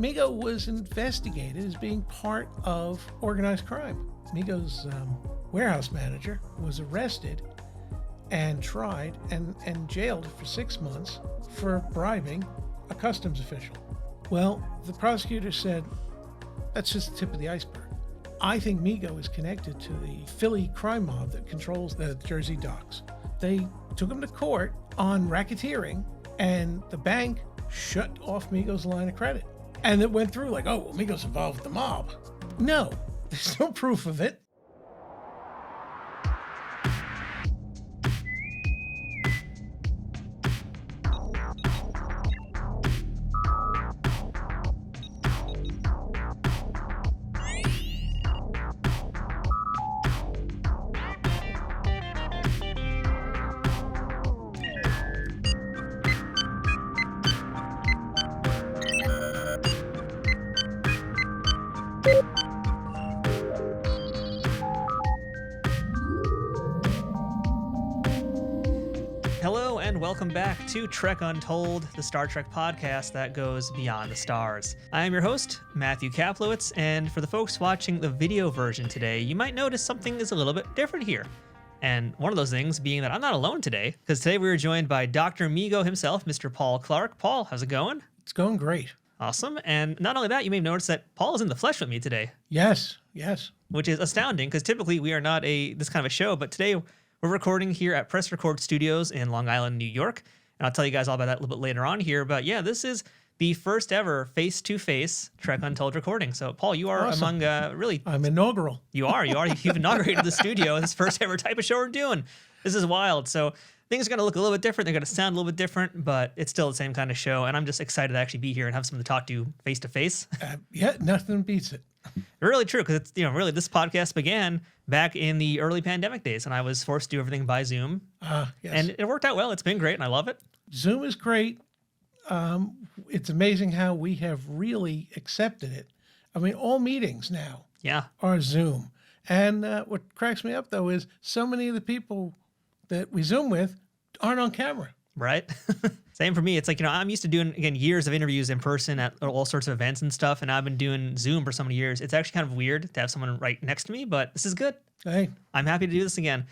Mego was investigated as being part of organized crime. Mego's warehouse manager was arrested and tried and jailed for 6 months for bribing a customs official. Well, the prosecutor said, that's just the tip of the iceberg. I think Mego is connected to the Philly crime mob that controls the Jersey docks. They took him to court on racketeering, and the bank shut off Mego's line of credit. And it went through like, oh, well, Mego's involved with the mob. No, there's no proof of it. Hello and welcome back to Trek Untold, the Star Trek podcast that goes beyond the stars. I am your host, Matthew Kaplowitz, and for the folks watching the video version today, you might notice something is a little bit different here. And one of those things being that I'm not alone today, because today we were joined by Dr. Mego himself, Mr. Paul Clark. Paul, how's it going? It's going great. Awesome. And not only that, you may have noticed that Paul is in the flesh with me today. Yes. Which is astounding, because typically we are not this kind of a show, but today we're recording here at Press Record Studios in Long Island, New York. And I'll tell you guys all about that a little bit later on here. But yeah, this is the first ever face-to-face Trek Untold recording. So Paul, you are awesome. among really... I'm inaugural. You are. You've inaugurated the studio. This first ever type of show we're doing. This is wild. So things are going to look a little bit different. They're going to sound a little bit different, but it's still the same kind of show. And I'm just excited to actually be here and have someone to talk to face-to-face. Yeah, nothing beats it. Really true, because it's really this podcast began back in the early pandemic days, and I was forced to do everything by Zoom. Yes. And it worked out well. It's been great, and I love it. Zoom is great. It's amazing how we have really accepted it. I mean, all meetings now are Zoom. And what cracks me up, though, is so many of the people that we Zoom with aren't on camera. Right? Same for me. It's like, I'm used to doing, again, years of interviews in person at all sorts of events and stuff, and I've been doing Zoom for so many years. It's actually kind of weird to have someone right next to me, but this is good. Hey. I'm happy to do this again.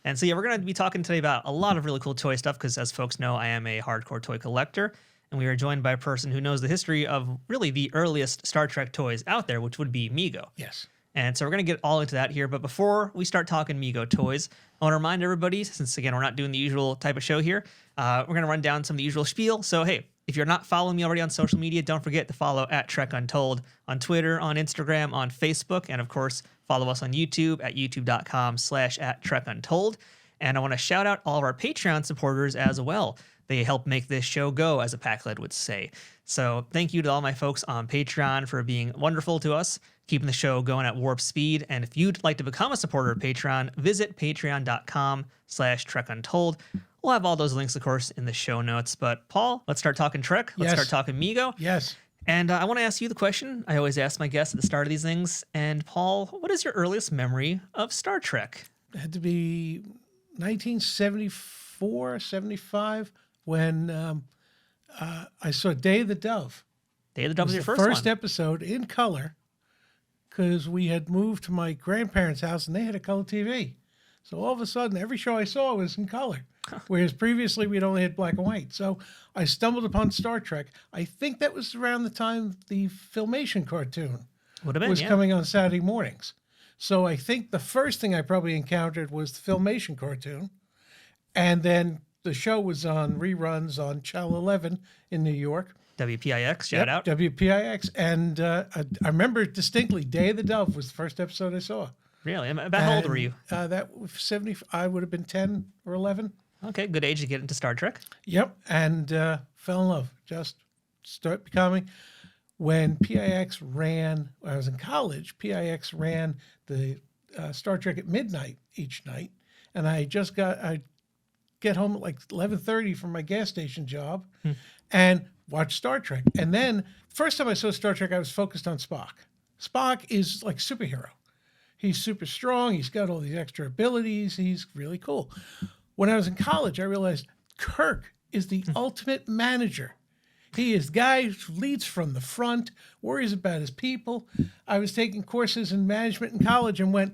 And so, we're going to be talking today about a lot of really cool toy stuff, because as folks know, I am a hardcore toy collector, and we are joined by a person who knows the history of really the earliest Star Trek toys out there, which would be Mego. Yes. And so we're going to get all into that here. But before we start talking Mego toys, I want to remind everybody, since, again, we're not doing the usual type of show here, we're going to run down some of the usual spiel. So, hey, if you're not following me already on social media, don't forget to follow at Trek Untold on Twitter, on Instagram, on Facebook, and, of course, follow us on YouTube at youtube.com/@TrekUntold. And I want to shout out all of our Patreon supporters as well. They help make this show go, as a Packlet would say. So thank you to all my folks on Patreon for being wonderful to us, keeping the show going at warp speed. And if you'd like to become a supporter of Patreon, visit patreon.com/TrekUntold. We'll have all those links, of course, in the show notes. But Paul, let's start talking Trek. Let's start talking Mego. Yes. And I want to ask you the question I always ask my guests at the start of these things. And Paul, what is your earliest memory of Star Trek? It had to be 1974, 75, when I saw Day of the Dove. Day of the Dove was your first episode in color, because we had moved to my grandparents' house and they had a color TV. So all of a sudden, every show I saw was in color, whereas previously we'd only had black and white. So I stumbled upon Star Trek. I think that was around the time the Filmation cartoon was coming on Saturday mornings. So I think the first thing I probably encountered was the Filmation cartoon. And then the show was on reruns on Channel 11 in New York. WPIX, shout out. WPIX. And I remember distinctly, Day of the Dove was the first episode I saw. Really? About how old were you? That was 70. I would have been 10 or 11. Okay, good age to get into Star Trek. Yep, and fell in love. Just start becoming. When PIX ran, when I was in college, PIX ran the Star Trek at midnight each night, and I'd get home at like 11:30 from my gas station job and watch Star Trek. And then first time I saw Star Trek, I was focused on Spock. Spock is like superhero. He's super strong. He's got all these extra abilities. He's really cool. When I was in college, I realized Kirk is the ultimate manager. He is the guy who leads from the front, worries about his people. I was taking courses in management in college and went,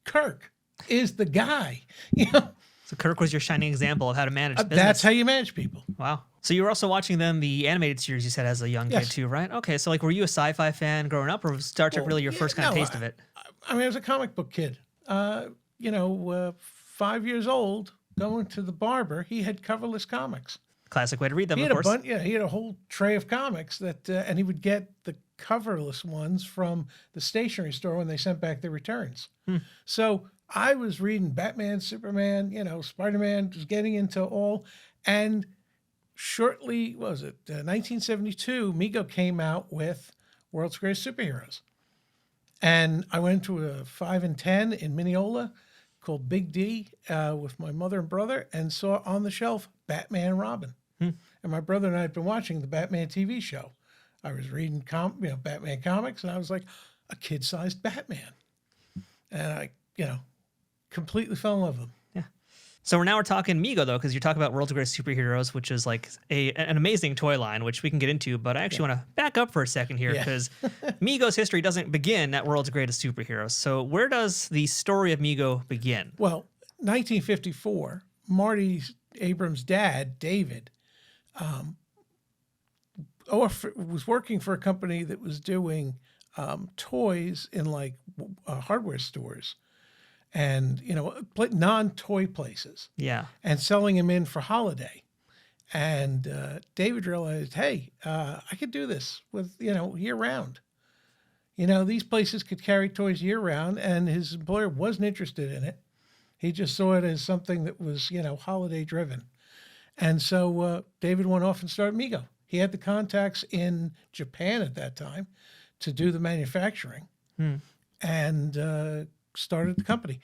Kirk is the guy. You know, So Kirk was your shining example of how to manage business. that's how you manage people. Wow. So you were also watching the animated series you said as a young kid too, right? Okay, so like were you a sci-fi fan growing up or was Star Trek really your first kind of taste of it? I mean, I was a comic book kid. 5 years old, going to the barber, he had coverless comics. Classic way to read them, He of had course. he had a whole tray of comics that, and he would get the coverless ones from the stationery store when they sent back their returns. So I was reading Batman, Superman, Spider-Man, was getting into all, and shortly, 1972, Mego came out with World's Greatest Superheroes. And I went to a 5 and 10 in Mineola called Big D with my mother and brother and saw on the shelf Batman and Robin. And my brother and I had been watching the Batman TV show. I was reading Batman comics, and I was like, a kid-sized Batman. And I, completely fell in love with him. Yeah. So we're talking Mego, though, because you're talking about World's Greatest Superheroes, which is like an amazing toy line, which we can get into. But I actually want to back up for a second here because Mego's history doesn't begin at World's Greatest Superheroes. So where does the story of Mego begin? Well, 1954, Marty Abrams' dad, David, was working for a company that was doing toys in like hardware stores and, non-toy places. Yeah. And selling them in for holiday. And David realized, hey, I could do this with, year round. These places could carry toys year round, and his employer wasn't interested in it. He just saw it as something that was, holiday driven. And so David went off and started Mego. He had the contacts in Japan at that time to do the manufacturing and started the company.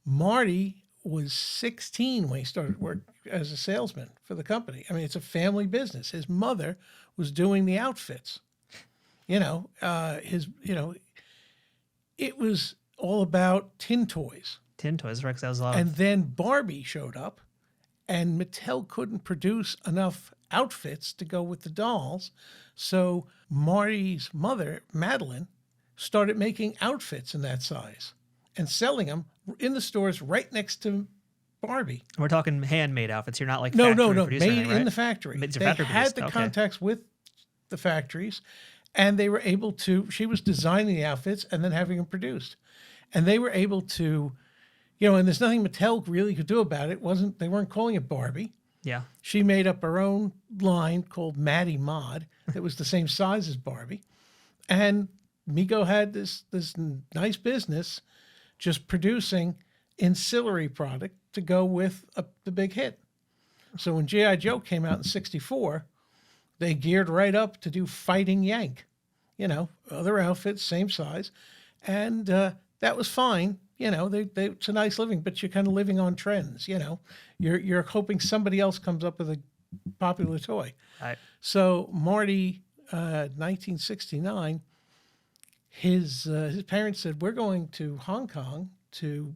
Marty was 16 when he started work as a salesman for the company. I mean, it's a family business. His mother was doing the outfits. It was all about tin toys. Tin toys, right? 'Cause that was a lot And then Barbie showed up, and Mattel couldn't produce enough outfits to go with the dolls. So Marty's mother, Madeline, started making outfits in that size and selling them in the stores right next to Barbie. We're talking handmade outfits. You're not like No, factory produced or made anything, right? in the factory. Made- They factory had produced, the okay. contacts with the factories, and they were able to. She was designing the outfits and then having them produced, and they were able to, and there's nothing Mattel really could do about it. They weren't calling it Barbie. Yeah. She made up her own line called Maddie Mod that was the same size as Barbie, and Mego had this nice business just producing ancillary product to go with the big hit. So when G.I. Joe came out in 1964, they geared right up to do Fighting Yank, other outfits, same size. And that was fine. It's a nice living, but you're kind of living on trends, You're hoping somebody else comes up with a popular toy. Right. So Marty, 1969, his parents said, we're going to Hong Kong to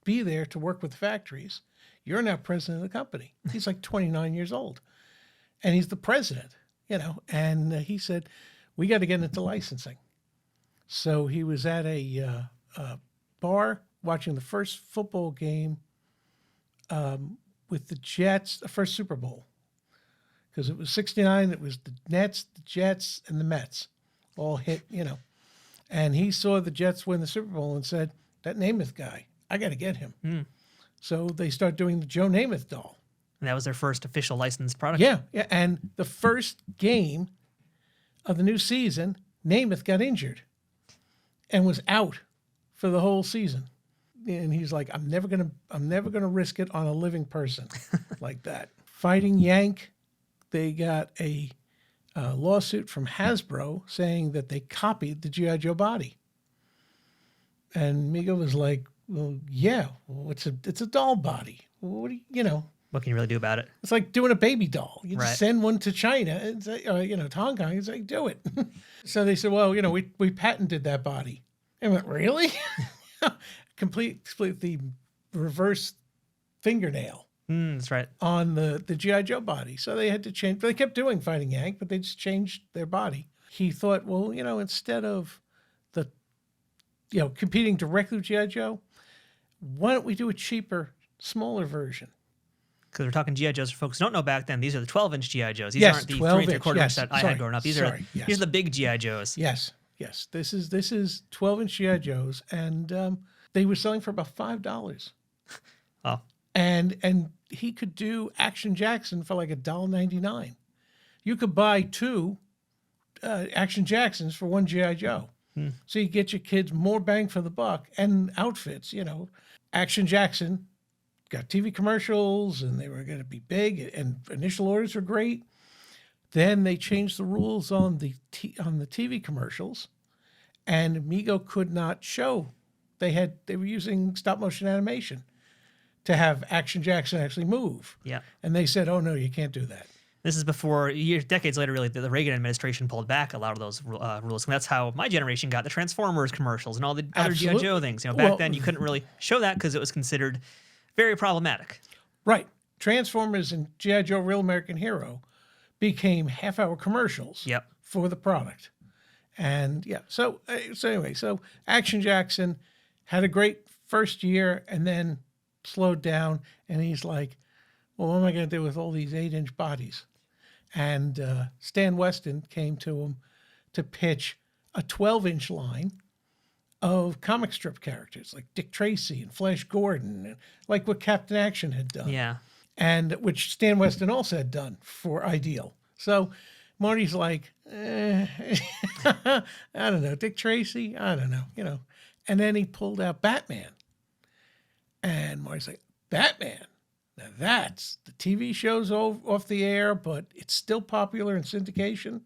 be there to work with the factories. You're now president of the company. He's like 29 years old. And he's the president, and he said, we got to get into licensing. So he was at a bar watching the first football game with the Jets, the first Super Bowl. Because it was 69, it was the Nets, the Jets, and the Mets all hit, And he saw the Jets win the Super Bowl and said, that Namath guy, I got to get him. So they start doing the Joe Namath doll. And that was their first official licensed product. Yeah. And the first game of the new season, Namath got injured and was out for the whole season. And he's like, I'm never gonna risk it on a living person like that. Fighting Yank, they got a lawsuit from Hasbro saying that they copied the G.I. Joe body. And Mego was like, well, yeah, it's a doll body. What do you. What can you really do about it? It's like doing a baby doll. You just Right. send one to China and say, to Hong Kong and say, do it. So they said, well, we patented that body. And I went, really? Completely reverse fingernail. That's right. on the G.I. Joe body. So they had to change. They kept doing Fighting Yank, but they just changed their body. He thought, well, instead of competing directly with G.I. Joe, why don't we do a cheaper, smaller version? Because we're talking G.I. Joes for folks who don't know back then. These are the 12-inch G.I. Joes. These Yes, aren't the 12 3 inch, 3/4 yes. inch that I Sorry, had growing up. These sorry, are yes. these are the big G.I. Joes. Yes. This is 12-inch G.I. Joes, and they were selling for about $5. Oh, And he could do Action Jackson for like $1.99. You could buy 2 Action Jacksons for 1 G.I. Joe. So you get your kids more bang for the buck and outfits. Action Jackson got TV commercials, and they were going to be big, and initial orders were great. Then they changed the rules on the TV commercials, and Mego could not show. They were using stop motion animation to have Action Jackson actually move. yeah. And they said, "Oh no, you can't do that." This is before, decades later, really, the Reagan administration pulled back a lot of those rules. And that's how my generation got the Transformers commercials and all the other G.I. Absolutely. Joe things. Back then, you couldn't really show that because it was considered very problematic. Right. Transformers and G.I. Joe Real American Hero became half-hour commercials Yep. for the product. And so anyway, Action Jackson had a great first year and then slowed down, and he's like, well, what am I going to do with all these 8-inch bodies? And Stan Weston came to him to pitch a 12-inch line of comic strip characters like Dick Tracy and Flash Gordon, and like what Captain Action had done. Yeah. And which Stan Weston also had done for Ideal. So Marty's like, I don't know, Dick Tracy, I don't know, And then he pulled out Batman. And Marty's like, Batman? Now that's the TV show's off the air, but it's still popular in syndication.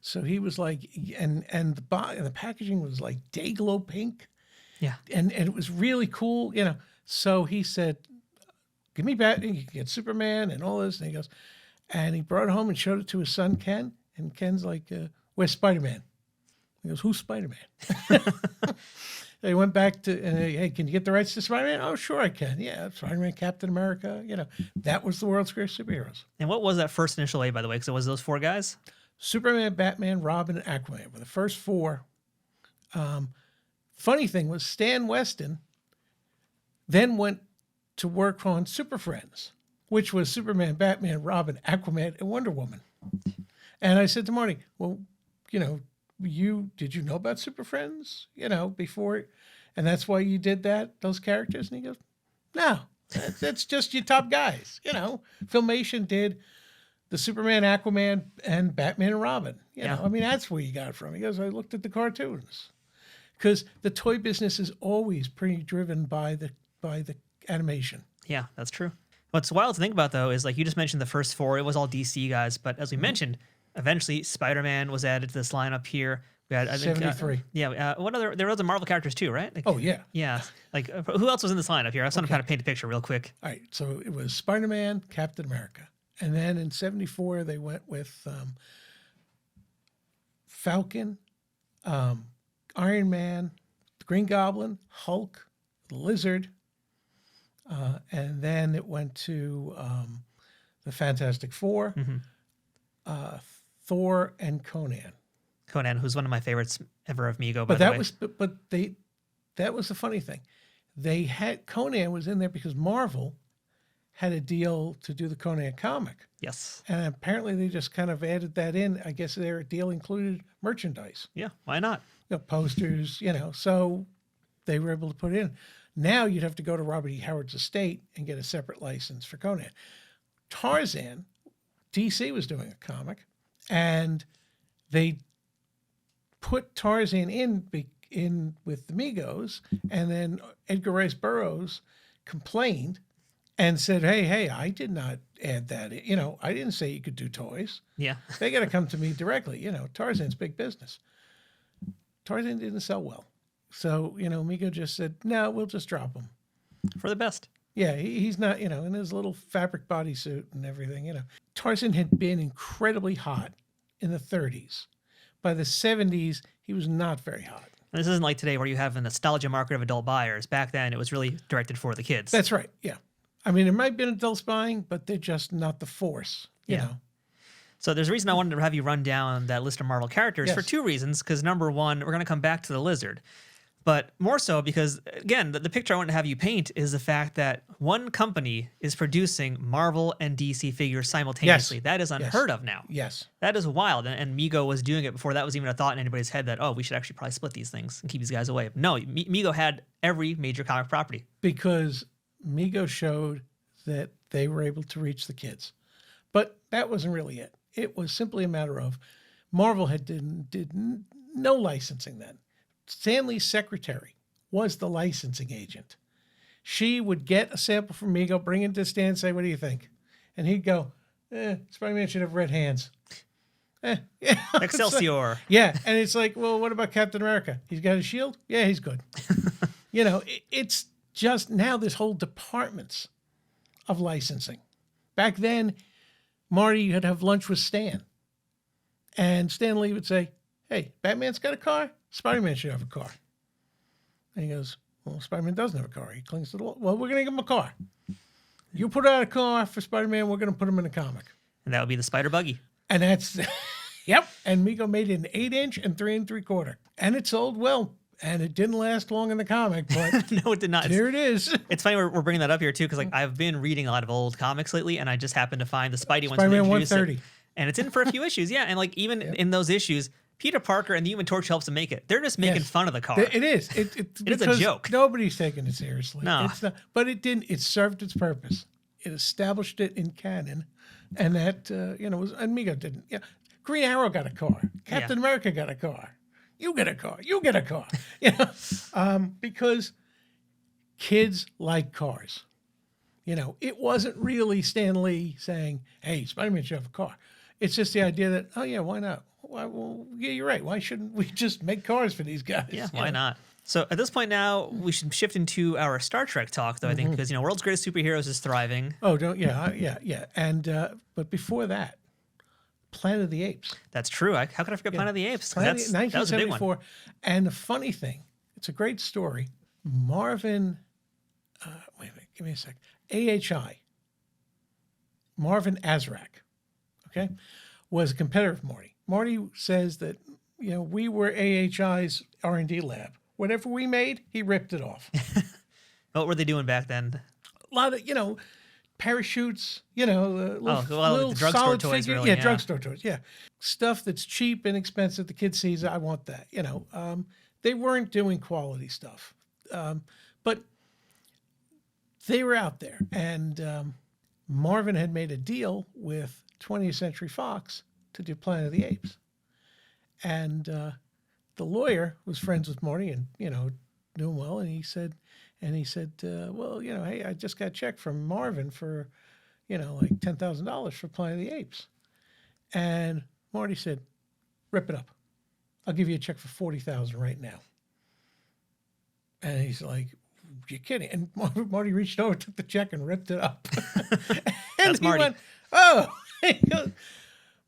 So he was like, and the packaging was like day glow pink. Yeah. And it was really cool, So he said, give me Batman, you can get Superman and all this. And he goes, and he brought it home and showed it to his son, Ken. And Ken's like, where's Spider-Man? He goes, who's Spider-Man? They went back to, hey, can you get the rights to Spider-Man? Oh, sure I can. Yeah, Spider-Man, Captain America. That was the world's greatest superheroes. And what was that first initial A, by the way? Because it was those 4 guys? Superman, Batman, Robin, and Aquaman were the first 4. Funny thing was Stan Weston then went to work on Super Friends, which was Superman, Batman, Robin, Aquaman, and Wonder Woman. And I said to Marty, well, did you know about Super Friends, before? And that's why you did those characters? And he goes, no, that's just your top guys. Filmation did the Superman, Aquaman, and Batman and Robin. That's where you got it from. He goes, I looked at the cartoons. Because the toy business is always pretty driven by the animation. Yeah, that's true. What's wild to think about, though, is like you just mentioned the first 4. It was all DC guys. But as we mentioned, eventually Spider-Man was added to this lineup here. We had, I think, 73. What other? There were other Marvel characters too, right? Like, Oh, yeah. Yeah. Like, who else was in this lineup here? I just want to kind of paint a picture real quick. All right. So it was Spider-Man, Captain America. And then in 74, they went with Falcon, Iron Man, the Green Goblin, Hulk, the Lizard. And then it went to the Fantastic Four, Thor, and Conan. Conan, who's one of my favorites ever of Mego, by But the way. that was the funny thing. They had Conan was in there because Marvel had a deal to do the Conan comic. Yes. And apparently they just kind of added that in. I guess their deal included merchandise, Yeah, why not? posters, so they were able to put it in. Now you'd have to go to Robert E. Howard's estate and get a separate license for Conan. Tarzan, DC was doing a comic, and they put Tarzan in with the Migos, and then Edgar Rice Burroughs complained and said, hey, I did not add that. I didn't say you could do toys. Yeah. They got to come to me directly. Tarzan's big business. Tarzan didn't sell well. So, Mego just said, no, we'll just drop him. For the best. Yeah, he's not, in his little fabric bodysuit and everything, Tarzan had been incredibly hot in the 30s. By the 70s, he was not very hot. And this isn't like today where you have a nostalgia market of adult buyers. Back then, it was really directed for the kids. That's right, yeah. I mean, there might have been adults buying, but they're just not the force, you know. So there's a reason I wanted to have you run down that list of Marvel characters for Yes. two reasons. Because number one, we're going to come back to the Lizard. But more so because, again, the picture I want to have you paint is the fact that one company is producing Marvel and DC figures simultaneously. Yes. That is unheard of now. Yes. That is wild. And Mego was doing it before that was even a thought in anybody's head that, oh, we should actually probably split these things and keep these guys away. No, Mego had every major comic property. Because Mego showed that they were able to reach the kids. But that wasn't really it. It was simply a matter of Marvel did no licensing then. Stanley's secretary was the licensing agent. She would get a sample from Mego, bring it to Stan, say, what do you think? And he'd go, Spider-Man should have red hands. Yeah. Excelsior. Yeah. And it's like, well, what about Captain America? He's got a shield? Yeah, he's good. You know, it's just now this whole departments of licensing. Back then, Marty would have lunch with Stan. And Stan Lee would say, hey, Batman's got a car? Spider-Man should have a car. And he goes, well, Spider-Man doesn't have a car. He clings to the wall. Well, we're going to give him a car. You put out a car for Spider-Man, we're going to put him in a comic. And that would be the Spider Buggy. And that's, yep. And Mego made it an 8-inch and 3 3/4. And it sold well. And it didn't last long in the comic, but No, it did not. here it is. It's funny we're bringing that up here too, because like I've been reading a lot of old comics lately, and I just happened to find the Spidey ones. Spider-Man when they introduced 130. it. And it's in for a few issues, yeah. And like even in those issues, Peter Parker and the Human Torch helps to make it. They're just making Yes. fun of the car. It is. It is a because joke. Nobody's taking it seriously. No. It's not, but it didn't. It served its purpose. It established it in canon, and that and Mego didn't. Yeah, Green Arrow got a car. Captain America got a car. You get a car. You get a car. You know, because kids like cars. You know, it wasn't really Stan Lee saying, "Hey, Spider-Man should have a car." It's just the idea that, oh yeah, why not? Why, well, yeah, you're right. Why shouldn't we just make cars for these guys? Yeah, You why know? not? So at this point now, we should shift into our Star Trek talk, though, I think, because, World's Greatest Superheroes is thriving. Oh, yeah. And but before that, Planet of the Apes. That's true. How could I forget Planet of the Apes? 'Cause Planet, that was a big one. 1974. And the funny thing, it's a great story. Marvin, wait a minute, give me a sec. AHI, Marvin Azrak, okay, was a competitor of Marty. Marty says that, we were AHI's R&D lab. Whatever we made, he ripped it off. What were they doing back then? A lot of, parachutes, the drugstore solid toys, figure. really, Yeah, yeah. drugstore toys, yeah. Stuff that's cheap, inexpensive, the kid sees, I want that, They weren't doing quality stuff. But they were out there. And Marvin had made a deal with 20th Century Fox to do Planet of the Apes. And the lawyer was friends with Marty and, knew him well. And he said, well, hey, I just got a check from Marvin for, like $10,000 for Planet of the Apes. And Marty said, rip it up. I'll give you a check for $40,000 right now. And he's like, you're kidding. And Marty reached over, took the check and ripped it up. And That's he Marty. went, oh,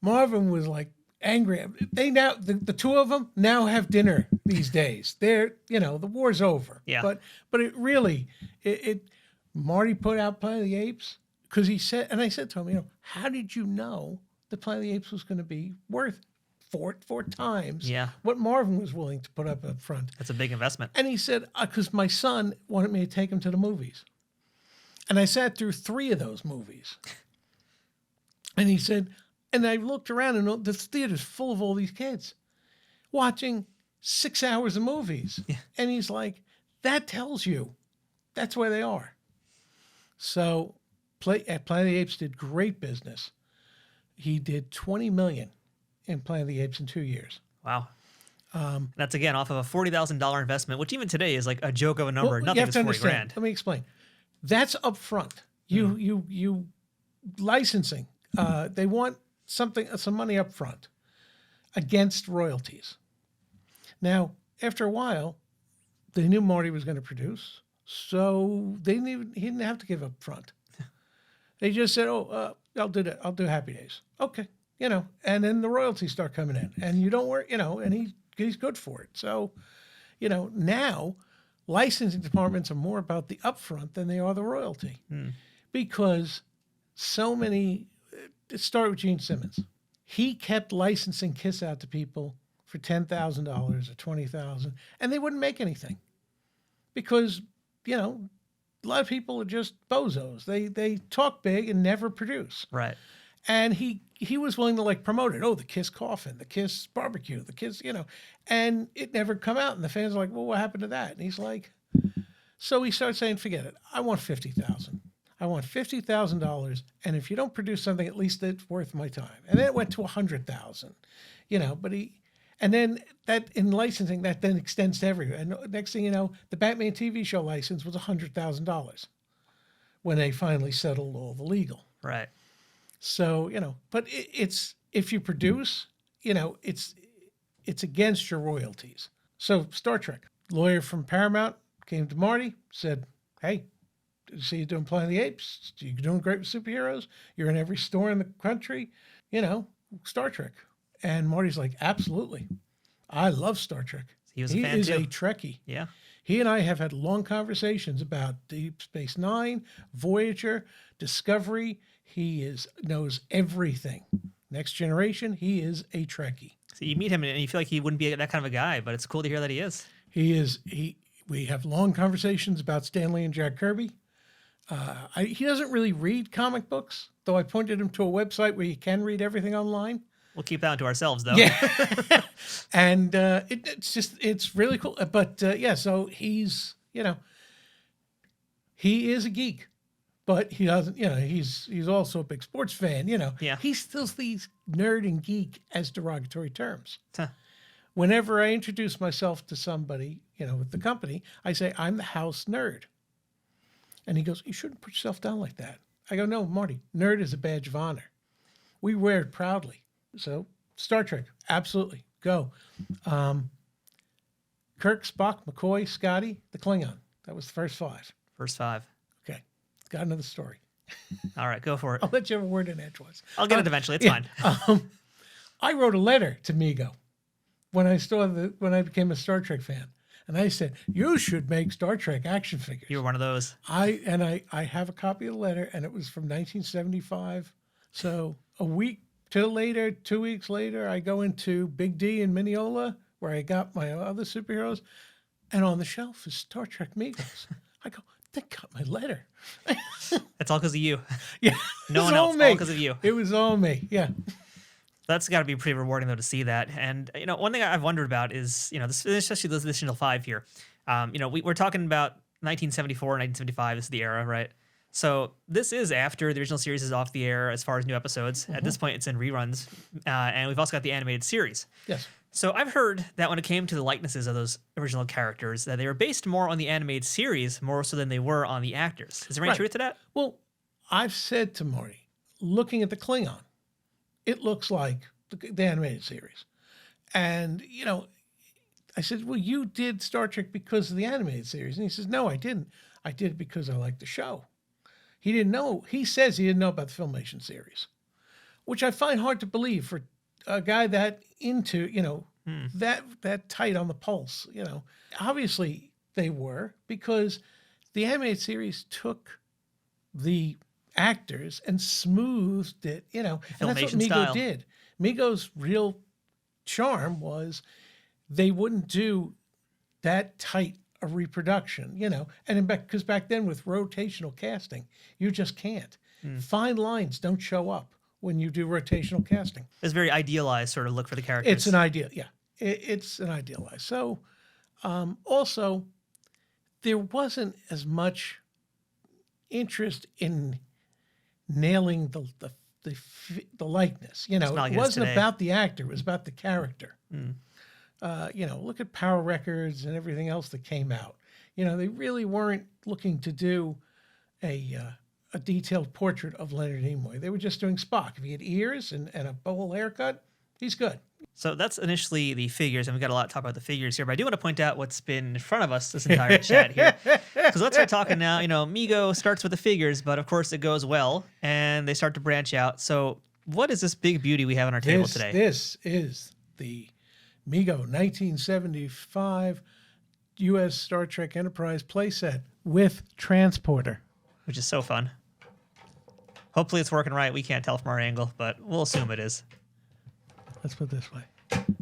Marvin was like angry. They now, the two of them now have dinner these days. They're, the war's over. Yeah. But it really, Marty put out Planet of the Apes because he said, and I said to him, how did you know the Planet of the Apes was going to be worth four times what Marvin was willing to put up front? That's a big investment. And he said, because my son wanted me to take him to the movies. And I sat through 3 of those movies. And he said, and I looked around and the theater's full of all these kids watching 6 hours of movies. Yeah. And he's like, that tells you that's where they are. So Planet of the Apes did great business. He did $20 million in Planet of the Apes in 2 years. Wow. That's again off of a $40,000 investment, which even today is like a joke of a number. Well, Nothing is 40 grand. Let me explain. That's up front. You licensing. They want some money up front against royalties. Now, after a while, they knew Marty was going to produce, so he didn't have to give up front. They just said, "Oh, I'll do that. I'll do Happy Days." Okay, and then the royalties start coming in, and you don't worry, and he's good for it. So, now licensing departments are more about the upfront than they are the royalty. because so many. It started with Gene Simmons. He kept licensing Kiss out to people for $10,000 or $20,000, and they wouldn't make anything because, a lot of people are just bozos. They talk big and never produce. Right. And he was willing to promote it. Oh, the Kiss coffin, the Kiss barbecue, the Kiss, and it never come out. And the fans are like, well, what happened to that? And he's like, so he started saying, forget it. I want $50,000. I want $50,000, and if you don't produce something, at least it's worth my time. And then it went to $100,000, but and then that in licensing, that then extends to everywhere. And next thing you know, the Batman TV show license was $100,000 when they finally settled all the legal. Right. So, but it's, if you produce, it's against your royalties. So Star Trek, lawyer from Paramount came to Marty, said, hey, see you doing Planet of the Apes. You're doing great with superheroes. You're in every store in the country. Star Trek. And Marty's like, absolutely. I love Star Trek. He was a fan is too. A Trekkie. Yeah. He and I have had long conversations about Deep Space Nine, Voyager, Discovery. He knows everything. Next Generation. He is a Trekkie. So you meet him and you feel like he wouldn't be that kind of a guy, but it's cool to hear that he is. He is. We have long conversations about Stan Lee and Jack Kirby. He doesn't really read comic books, though I pointed him to a website where you can read everything online. We'll keep that to ourselves, though. Yeah. And it's really cool. But so he's, he is a geek, but he doesn't, he's also a big sports fan, Yeah. He still sees nerd and geek as derogatory terms. Huh. Whenever I introduce myself to somebody, with the company, I say, I'm the house nerd. And he goes, you shouldn't put yourself down like that. I go, no, Marty, nerd is a badge of honor. We wear it proudly. So Star Trek, absolutely. Go. Kirk, Spock, McCoy, Scotty, the Klingon. That was the first 5. First 5. Okay. Got another story. All right, go for it. I'll let you have a word in edgewise. I'll get it eventually. It's fine. I wrote a letter to Mego when I became a Star Trek fan. And I said, you should make Star Trek action figures. You were one of those. I have a copy of the letter, and it was from 1975. So a week later, 2 weeks later, I go into Big D in Mineola, where I got my other superheroes, and on the shelf is Star Trek Megos. I go, they got my letter. It's all because of you. Yeah. No one else. All because of you. It was all me. Yeah. That's got to be pretty rewarding, though, to see that. And, one thing I've wondered about is, especially this additional 5 here. We're talking about 1974, 1975. This is the era, right? So this is after the original series is off the air as far as new episodes. Mm-hmm. At this point, it's in reruns. And we've also got the animated series. Yes. So I've heard that when it came to the likenesses of those original characters, that they were based more on the animated series more so than they were on the actors. Is there any truth to that? Well, I've said to Marty, looking at the Klingon, it looks like the animated series. And, I said, well, you did Star Trek because of the animated series. And he says, no, I didn't. I did it because I liked the show. He didn't know. He says he didn't know about the Filmation series, which I find hard to believe for a guy that into, that tight on the pulse, Obviously they were, because the animated series took the actors and smoothed it, and that's what Mego style. did. Mego's real charm was they wouldn't do that tight a reproduction, and because back then with rotational casting, you just can't. Fine lines don't show up when you do rotational casting. It's a very idealized sort of look for the characters. It's an ideal, yeah. It's an idealized. So, also, there wasn't as much interest in nailing the likeness. like It it is wasn't today. about the actor; it was about the character. Look at Power Records and everything else that came out. They really weren't looking to do a detailed portrait of Leonard Nimoy. They were just doing Spock. If he had ears and a bowl haircut, he's good. So that's initially the figures, and we've got a lot to talk about the figures here, but I do want to point out what's been in front of us this entire chat here. Because let's start talking now. Mego starts with the figures, but of course it goes well, and they start to branch out. So what is this big beauty we have on our table today? This is the Mego 1975 U.S. Star Trek Enterprise playset with transporter. Which is so fun. Hopefully it's working right. We can't tell from our angle, but we'll assume it is. Let's put it this way.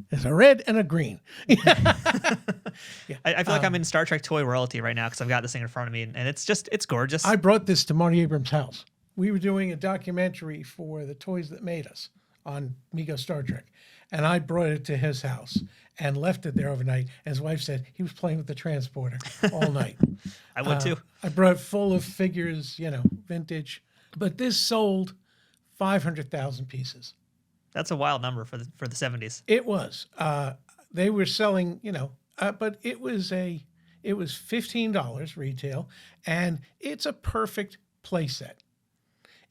There's a red and a green. I feel like I'm in Star Trek toy royalty right now because I've got this thing in front of me, and it's gorgeous. I brought this to Marty Abrams' house. We were doing a documentary for the Toys That Made Us on Mego Star Trek, and I brought it to his house and left it there overnight. And his wife said he was playing with the transporter all night. I would too. I brought it full of figures, vintage. But this sold 500,000 pieces. That's a wild number for the 70s. It was. They were selling, but it was $15 retail, and it's a perfect playset.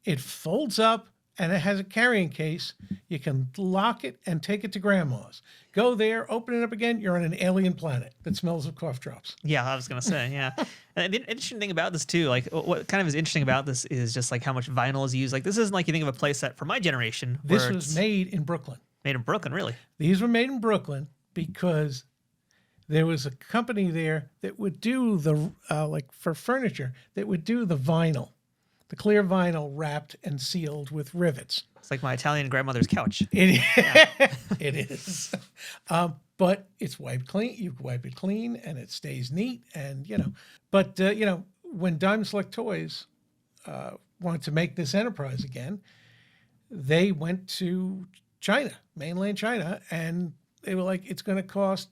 It folds up and it has a carrying case. You can lock it and take it to grandma's. Go there, open it up again. You're on an alien planet that smells of cough drops. Yeah, I was going to say, yeah. And the interesting thing about this too, like what kind of is interesting about this is just like how much vinyl is used. Like this isn't like you think of a playset for my generation. This was made in Brooklyn. Made in Brooklyn, really? These were made in Brooklyn because there was a company there that would do the, like for furniture, that would do the vinyl. The clear vinyl wrapped and sealed with rivets. It's like my Italian grandmother's couch. It is. But it's wiped clean. You wipe it clean and it stays neat. And, But, when Diamond Select Toys wanted to make this enterprise again, they went to China, mainland China, and they were like, it's going to cost,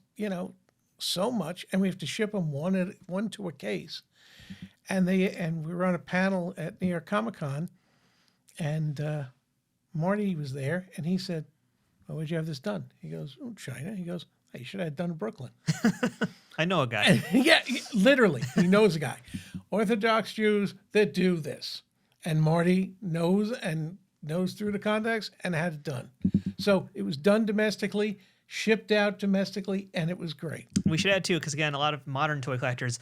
so much. And we have to ship them one to a case. And we were on a panel at New York Comic-Con, and Marty was there, and he said, "Well, where'd you have this done?" He goes, "Oh, China." He goes, "Hey, you should have it done in Brooklyn." I know a guy. Yeah, literally, he knows a guy. Orthodox Jews that do this, and Marty knows through the contacts and had it done. So it was done domestically, shipped out domestically, and it was great. We should add too, because again, a lot of modern toy collectors.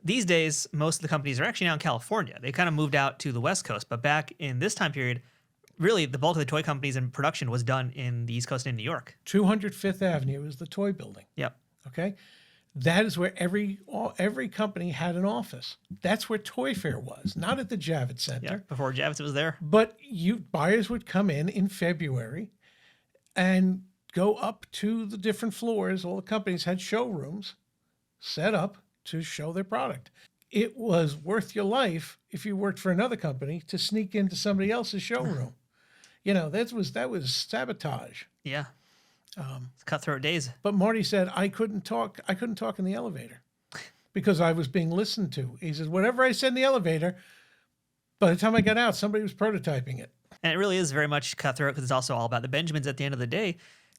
These days, most of the companies are actually now in California. They kind of moved out to the West Coast, but back in this time period, really the bulk of the toy companies and production was done in the East Coast and in New York. 205th Avenue is the toy building. Yep. Okay? That is where every company had an office. That's where Toy Fair was, not at the Javits Center. Yeah, before Javits was there. But buyers would come in February and go up to the different floors. All the companies had showrooms set up to show their product. It was worth your life if you worked for another company to sneak into somebody else's showroom. That was sabotage. Yeah. It's cutthroat days. But Marty said I couldn't talk in the elevator because I was being listened to. He says, whatever I said in the elevator, by the time I got out, somebody was prototyping it. And it really is very much cutthroat because it's also all about the Benjamins at the end of the day.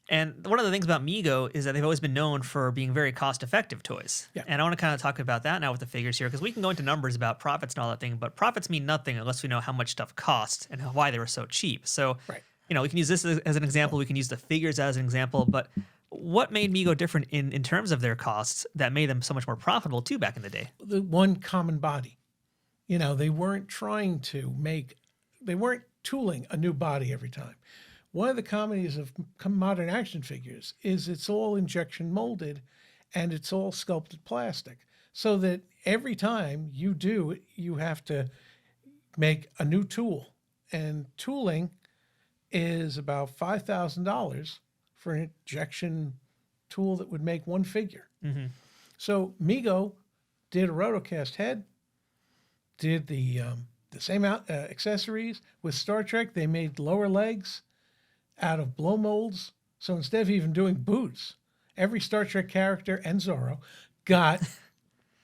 And one of the things about Mego is that they've always been known for being very cost-effective toys. Yeah. And I want to kind of talk about that now with the figures here, because we can go into numbers about profits and all that thing, but profits mean nothing unless we know how much stuff cost and why they were so cheap. So, right. We can use this as an example. We can use the figures as an example. But what made Mego different in terms of their costs that made them so much more profitable, too, back in the day? The one common body. They weren't they weren't tooling a new body every time. One of the comedies of modern action figures is it's all injection molded and it's all sculpted plastic. So that every time you do it, you have to make a new tool. And tooling is about $5,000 for an injection tool that would make one figure. Mm-hmm. So Mego did a rotocast head, did the same accessories. With Star Trek, they made lower legs out of blow molds. So instead of even doing boots, every Star Trek character and Zorro got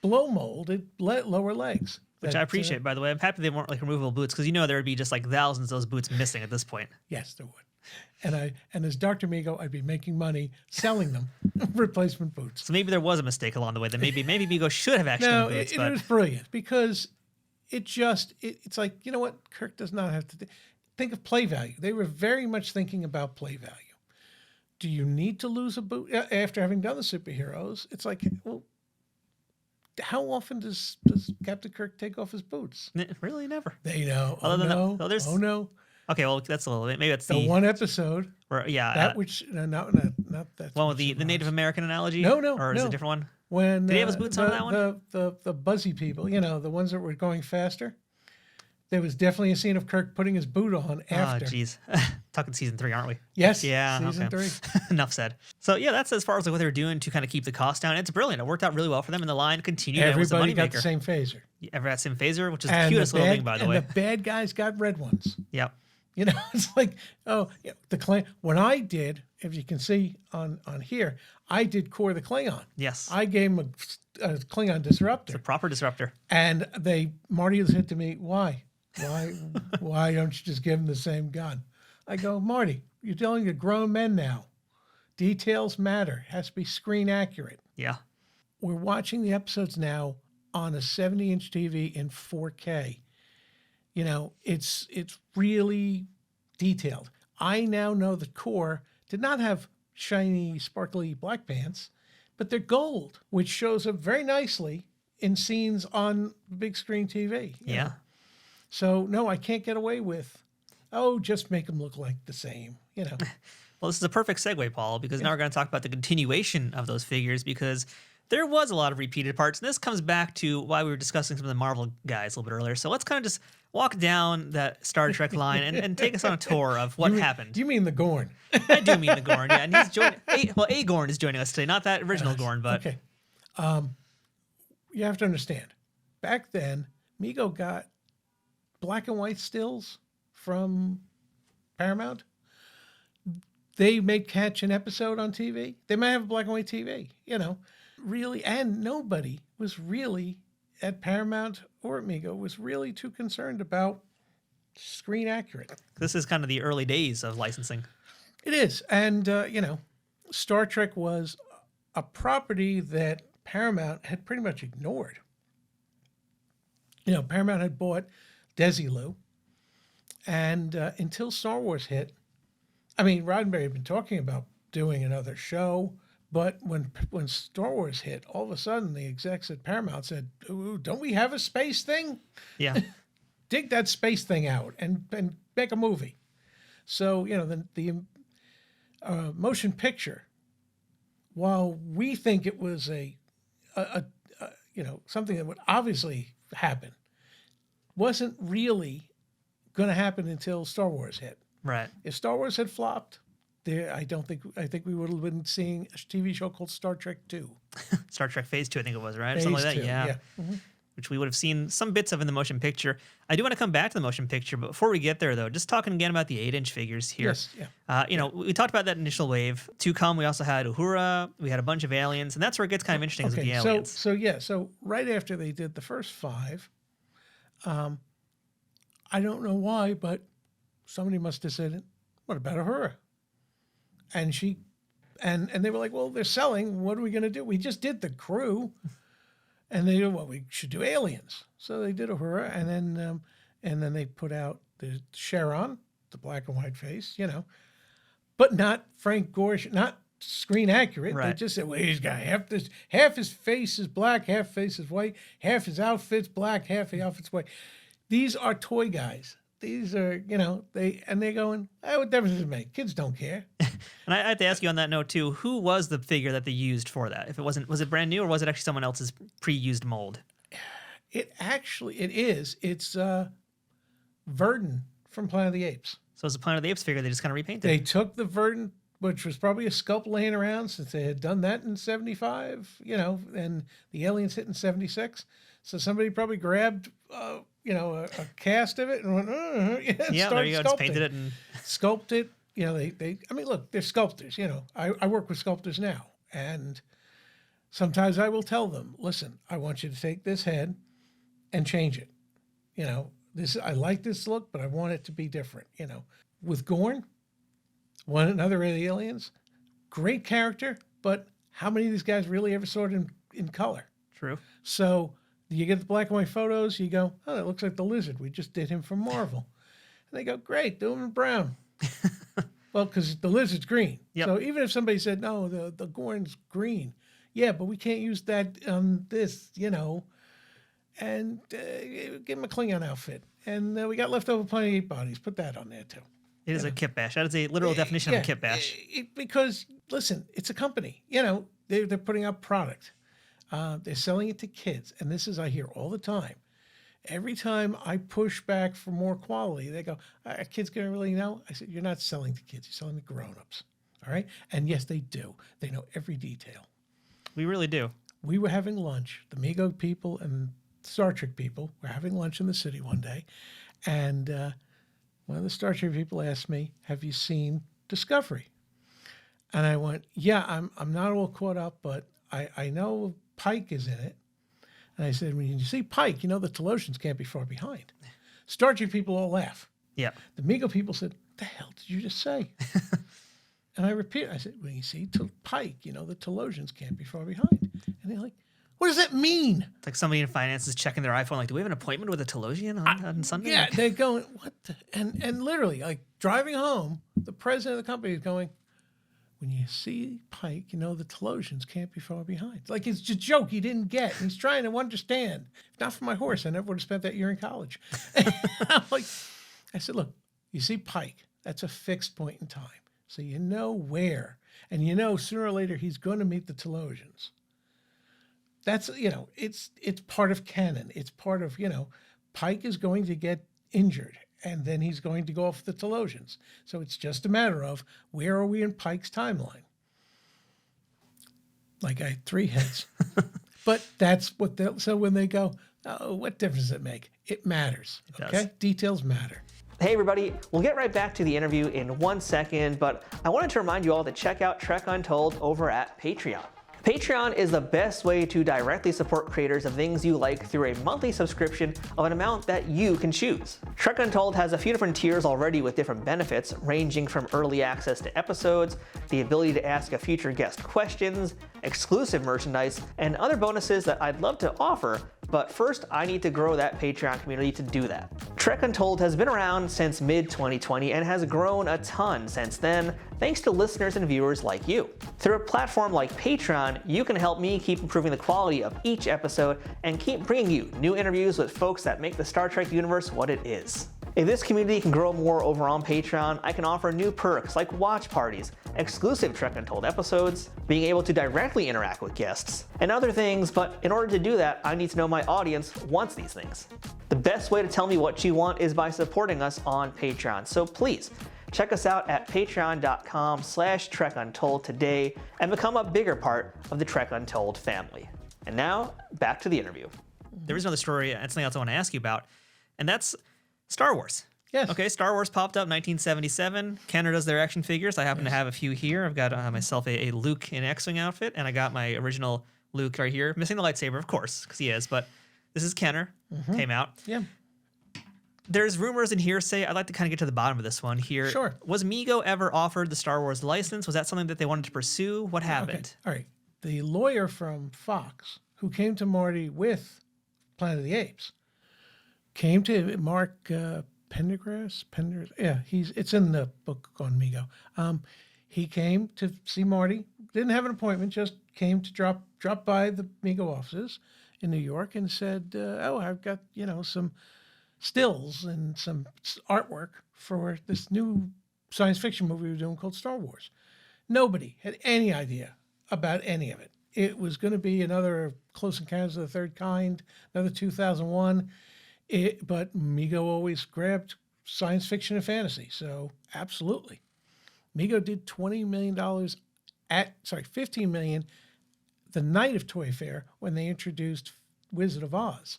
blow molded lower legs. Which I appreciate, by the way. I'm happy they weren't like removable boots because there would be just like thousands of those boots missing at this point. Yes, there would. And as Dr. Mego, I'd be making money selling them replacement boots. So maybe there was a mistake along the way that maybe Mego should have actually done boots. It was brilliant because it's like, you know what? Kirk does not have to think of play value. They were very much thinking about play value. Do you need to lose a boot after having done the superheroes? It's like, well, how often does Captain Kirk take off his boots? Really, never. They know. Oh no. Okay, well, that's a little bit. Maybe that's the one episode. Where, yeah. Not that. One with the Native American analogy. No. Or is it a different one? When did he have his boots on that one? The buzzy people, the ones that were going faster. There was definitely a scene of Kirk putting his boot on after. Oh, geez. Talking season 3, aren't we? Yes. Yeah. Season okay. 3. Enough said. So yeah, that's as far as like what they were doing to kind of keep the cost down. It's brilliant. It worked out really well for them, and the line continued. Everybody got moneymaker. the same phaser. Everybody got the same phaser, which is the And cutest little thing, by the way. And the bad guys got red ones. Yep. You know, it's like, oh, yeah, the Klingon. When I did, if you can see on here, I did Core the Klingon. Yes. I gave him a Klingon disruptor. The proper disruptor. And Marty said to me, why don't you just give him the same gun? I go, Marty, you're dealing with grown men now. Details matter. Has to be screen accurate. Yeah. We're watching the episodes now on a 70-inch TV in 4K. You know, it's really detailed. I now know that Core did not have shiny, sparkly black pants, but they're gold, which shows up very nicely in scenes on big screen TV. Yeah. know. So, no, I can't get away with, just make them look like the same, you know. Well, this is a perfect segue, Paul, because now we're going to talk about the continuation of those figures, because there was a lot of repeated parts. And this comes back to why we were discussing some of the Marvel guys a little bit earlier. So let's kind of just walk down that Star Trek line and take us on a tour of what happened. Do you mean the Gorn? I do mean the Gorn, yeah. And he's joining. A Gorn is joining us today, not that original Gorn, but okay. You have to understand. Back then, Mego got black and white stills from Paramount. They may catch an episode on TV. They may have a black and white TV, you know. Really, and nobody was really at Paramount or at Mego was really too concerned about screen accurate. this is kind of the early days of licensing. It is. And, you know, Star Trek was a property that Paramount had pretty much ignored. You know, Paramount had bought Desilu, and until Star Wars hit, I mean, Roddenberry had been talking about doing another show, but when Star Wars hit, all of a sudden the execs at Paramount said, "Ooh, don't we have a space thing? Yeah. Dig that space thing out and make a movie." So, you know, the motion picture, while we think it was a you know, something that would obviously happen, wasn't really going to happen until Star Wars hit. Right. If Star Wars had flopped, I think we would have been seeing a TV show called Star Trek 2. Star Trek Phase 2, I think it was, right? Phase Something like that, 2, yeah. Mm-hmm. Which we would have seen some bits of in the motion picture. I do want to come back to the motion picture, but before we get there, though, just talking again about the 8-inch figures here. Yes, yeah. You know, we talked about that initial wave. To come, we also had Uhura, we had a bunch of aliens, and that's where it gets kind of interesting is with the aliens. So right after they did the first 5, I don't know why, but somebody must have said, "What about Uhura?" And they were like, "Well, they're selling. What are we going to do? We just did the crew." And they said, "Well, we should do aliens." So they did Uhura, and then they put out the Sharon, the black and white face, you know, but not Frank Gorsh, not screen accurate. Right. They just said, "Well, he's got half his face is black, half face is white, half his outfit's black, half the outfit's white." These are toy guys. These are, you know, they're going, what difference does it make? Kids don't care. And I have to ask you on that note, too, who was the figure that they used for that? If it wasn't, was it brand new or was it actually someone else's pre-used mold? It is. It's Verdon from Planet of the Apes. So it's a Planet of the Apes figure they just kind of repainted. They took the Verdon, which was probably a sculpt laying around since they had done that in 75, you know, and the aliens hit in 76. So somebody probably grabbed, you know, a cast of it and went, yeah, there you go, just painted it and sculpted. You know, I mean, look, they're sculptors. You know, I work with sculptors now, and sometimes I will tell them, "Listen, I want you to take this head and change it. You know, I like this look, but I want it to be different." You know, with Gorn, another of the aliens, great character, but how many of these guys really ever saw it in color? True. So you get the black and white photos, you go, "Oh, that looks like the Lizard. We just did him from Marvel." And they go, "Great, do him in brown." Well, because the Lizard's green. Yep. So even if somebody said, "No, the Gorn's green," yeah, but we can't use that on this, you know, and give him a Klingon outfit. And we got leftover Planet of the Apes bodies. Put that on there, too. It is a kit bash. That is a literal definition of a kit bash. Because, listen, it's a company. You know, they're putting out product. They're selling it to kids. And this is, I hear all the time. Every time I push back for more quality, they go, "Are kids going to really know?" I said, "You're not selling to kids. You're selling to grown-ups." All right? And yes, they do. They know every detail. We really do. We were having lunch. The Mego people and Star Trek people were having lunch in the city one day. And one of the Star Trek people asked me, "Have you seen Discovery?" And I went, "Yeah, I'm not all caught up, but I know Pike is in it." And I said, "When you see Pike, you know the Telosians can't be far behind." Star Trek people all laugh. Yeah. The Mego people said, "What the hell did you just say?" And I repeat, I said, "When you see Pike, you know the Telosians can't be far behind." And they're like, "What does that mean?" It's like somebody in finance is checking their iPhone, like, do we have an appointment with a Telosian on Sunday? Yeah, they're going, "What the?" And literally, like driving home, the president of the company is going, "When you see Pike, you know the Telosians can't be far behind." Like it's just a joke he didn't get. He's trying to understand. If not for my horse, I never would have spent that year in college. I'm like, I said, "Look, you see Pike, that's a fixed point in time. So you know where. And you know sooner or later he's going to meet the Telosians." That's, it's part of canon. It's part of, Pike is going to get injured and then he's going to go off the Telosians. So it's just a matter of where are we in Pike's timeline? Like I had 3 heads. But that's what so when they go, "Oh, what difference does it make?" It matters. It Okay? does. Details matter. Hey everybody, we'll get right back to the interview in 1 second, but I wanted to remind you all to check out Trek Untold over at Patreon. Patreon is the best way to directly support creators of things you like through a monthly subscription of an amount that you can choose. Trek Untold has a few different tiers already with different benefits, ranging from early access to episodes, the ability to ask a future guest questions, exclusive merchandise, and other bonuses that I'd love to offer, but first I need to grow that Patreon community to do that. Trek Untold has been around since mid-2020 and has grown a ton since then, thanks to listeners and viewers like you. Through a platform like Patreon, you can help me keep improving the quality of each episode and keep bringing you new interviews with folks that make the Star Trek universe what it is. If this community can grow more over on Patreon, I can offer new perks like watch parties, exclusive Trek Untold episodes, being able to directly interact with guests, and other things, but in order to do that, I need to know my audience wants these things. The best way to tell me what you want is by supporting us on Patreon, so please, check us out at patreon.com/TrekUntold today and become a bigger part of the Trek Untold family. And now, back to the interview. There is another story and something else I want to ask you about, and that's Star Wars. Yes. Okay, Star Wars popped up 1977. Kenner does their action figures. I happen to have a few here. I've got myself a Luke in X-Wing outfit, and I got my original Luke right here. Missing the lightsaber, of course, because he is, but this is Kenner. Came out. Yeah. There's rumors and hearsay. I'd like to kind of get to the bottom of this one here. Sure. Was Mego ever offered the Star Wars license? Was that something that they wanted to pursue? What Okay. happened? All right. The lawyer from Fox who came to Marty with Planet of the Apes came to Mark Pendergrass. Yeah, it's in the book on Mego. He came to see Marty. Didn't have an appointment. Just came to drop by the Mego offices in New York and said, "Oh, I've got some stills and some artwork for this new science fiction movie we're doing called Star Wars." Nobody had any idea about any of it. It was going to be another Close Encounters of the Third Kind, another 2001. But Mego always grabbed science fiction and fantasy, so absolutely. Mego did $15 million the night of Toy Fair when they introduced Wizard of Oz.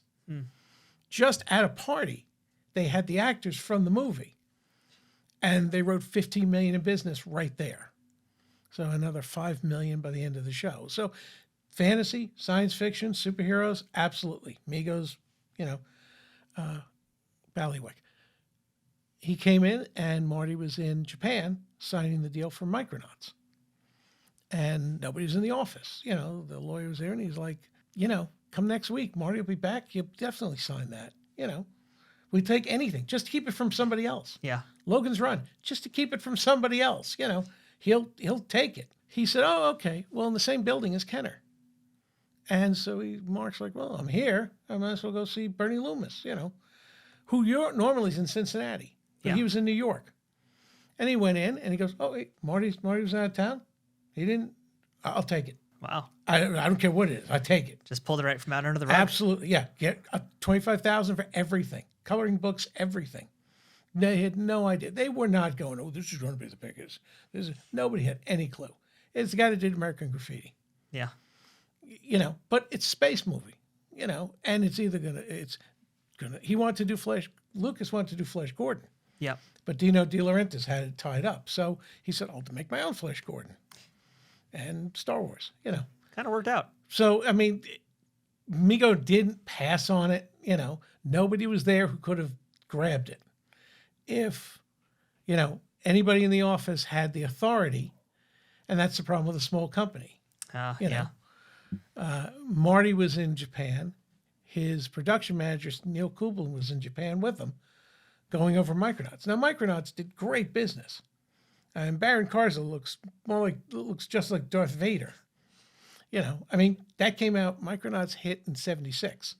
Just at a party, they had the actors from the movie, and they wrote $15 million in business right there. So another $5 million by the end of the show. So fantasy, science fiction, superheroes, absolutely. Mego's, ballywick. He came in, and Marty was in Japan signing the deal for Micronauts. And nobody's in the office. The lawyer was there, and he's like, come next week. Marty will be back. You'll definitely sign that. We take anything just to keep it from somebody else. Yeah. Logans Run, just to keep it from somebody else. He'll take it. He said, "Oh, okay. Well, in the same building as Kenner." And so Mark's like, "Well, I'm here. I might as well go see Bernie Loomis, who normally is in Cincinnati, but Yeah. he was in New York." And he went in and he goes, "Oh, wait, Marty was out of town? He didn't, I'll take it." Wow. I don't care what it is. I take it. Just pulled it right from out under the rug. Absolutely. Yeah. Get $25,000 for everything. Coloring books, everything. They had no idea. They were not going, oh, this is going to be the biggest. Nobody had any clue. It's the guy that did American Graffiti. Yeah. But it's a space movie, and it's either he wanted to do Lucas wanted to do Flash Gordon. Yep. But Dino De Laurentiis had it tied up. So he said, I'll make my own Flash Gordon. And Star Wars, Kind of worked out. So, I mean, Mego didn't pass on it. Nobody was there who could have grabbed it. If, anybody in the office had the authority, and that's the problem with a small company. Yeah. Marty was in Japan. His production manager, Neil Kublin, was in Japan with him, going over Micronauts. Now, Micronauts did great business. And Baron Karza looks just like Darth Vader. That came out, Micronauts hit in 76.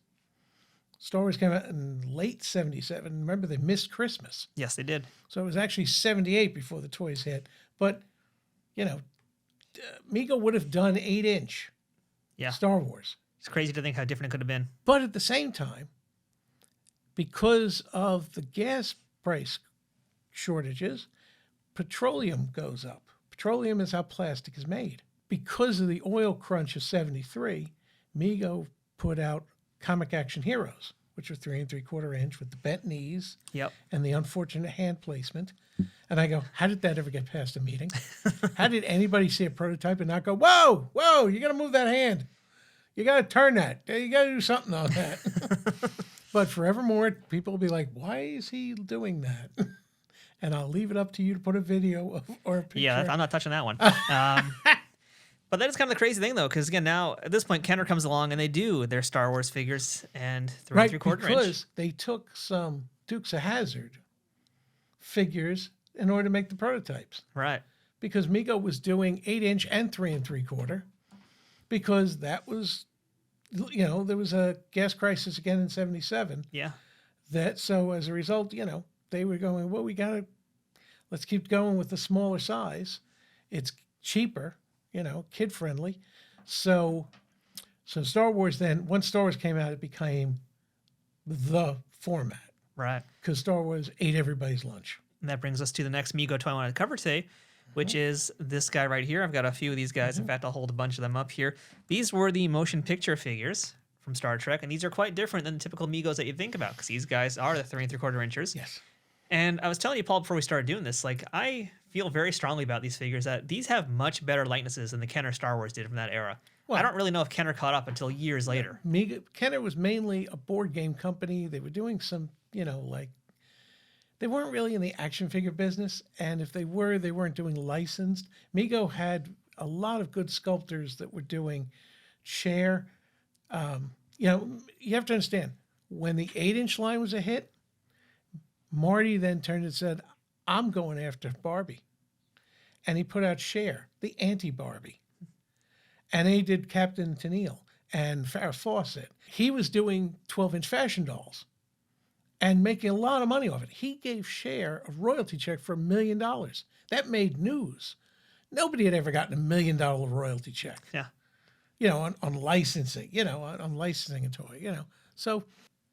Star Wars came out in late 77. Remember, they missed Christmas. Yes, they did. So it was actually 78 before the toys hit. But, Mego would have done 8-inch Star Wars. It's crazy to think how different it could have been. But at the same time, because of the gas price shortages, petroleum goes up. Petroleum is how plastic is made. Because of the oil crunch of 73, Mego put out Comic Action Heroes, which are 3 3/4 inch with the bent knees and the unfortunate hand placement. And I go, how did that ever get past a meeting? How did anybody see a prototype and not go, whoa, you got to move that hand. You got to turn that. You got to do something on that. But forevermore, people will be like, why is he doing that? And I'll leave it up to you to put a video or a picture. Yeah, I'm not touching that one. But that is kind of the crazy thing, though, because, again, now, at this point, Kenner comes along, and they do their Star Wars figures and 3 3/4 inch. Because they took some Dukes of Hazzard figures in order to make the prototypes. Right. Because Mego was doing 8-inch and 3 3/4, because that was, there was a gas crisis again in 77. Yeah. So as a result, they were going, well, let's keep going with the smaller size. It's cheaper, kid friendly. So Star Wars then, once Star Wars came out, it became the format. Right. Because Star Wars ate everybody's lunch. And that brings us to the next Mego toy I want to cover today, which is this guy right here. I've got a few of these guys. In fact, I'll hold a bunch of them up here. These were the motion picture figures from Star Trek, and these are quite different than the typical Megos that you think about, because these guys are the 3 3/4 inches. Yes. And I was telling you, Paul, before we started doing this, I feel very strongly about these figures that these have much better likenesses than the Kenner Star Wars did from that era. Well, I don't really know if Kenner caught up until years later. Kenner was mainly a board game company. They were doing some, they weren't really in the action figure business. And if they were, they weren't doing licensed. Mego had a lot of good sculptors that were doing chair. You have to understand, when the 8-inch line was a hit, Marty then turned and said, I'm going after Barbie. And he put out Cher, the anti-Barbie. And he did Captain Tennille and Farrah Fawcett. He was doing 12-inch fashion dolls and making a lot of money off it. He gave Cher a royalty check for $1 million. That made news. Nobody had ever gotten $1 million royalty check. Yeah. On licensing, on licensing a toy, So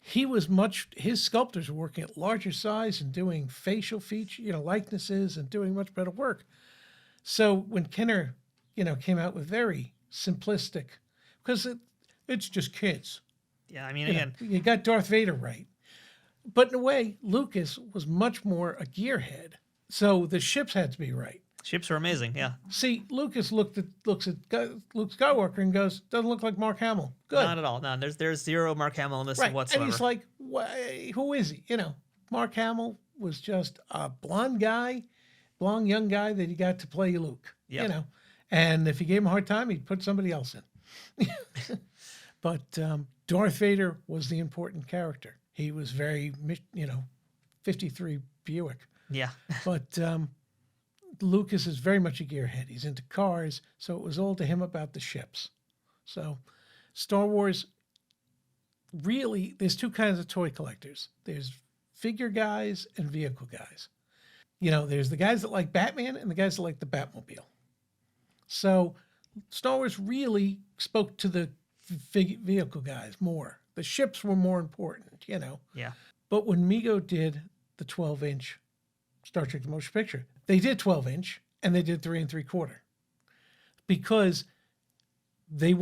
his sculptors were working at larger size and doing facial feature, likenesses and doing much better work. So when Kenner, came out with very simplistic, because it's just kids. Yeah, I mean, again, you got Darth Vader right. But in a way, Lucas was much more a gearhead. So the ships had to be right. Ships are amazing, yeah. See, Lucas looks at Luke Skywalker and goes, doesn't look like Mark Hamill. Good. Not at all. No, there's zero Mark Hamill in this whatsoever. And he's like, who is he? Mark Hamill was just a blonde young guy that he got to play Luke. Yep. And if he gave him a hard time, he'd put somebody else in. But Darth Vader was the important character. He was very, 53 Buick. Yeah. But Lucas is very much a gearhead. He's into cars, so it was all to him about the ships. So Star Wars, really, there's two kinds of toy collectors. There's figure guys and vehicle guys. There's the guys that like Batman and the guys that like the Batmobile. So Star Wars really spoke to the vehicle guys more. The ships were more important, Yeah. But when Mego did the 12-inch Star Trek the Motion Picture, they did 12-inch and they did 3 3/4 because they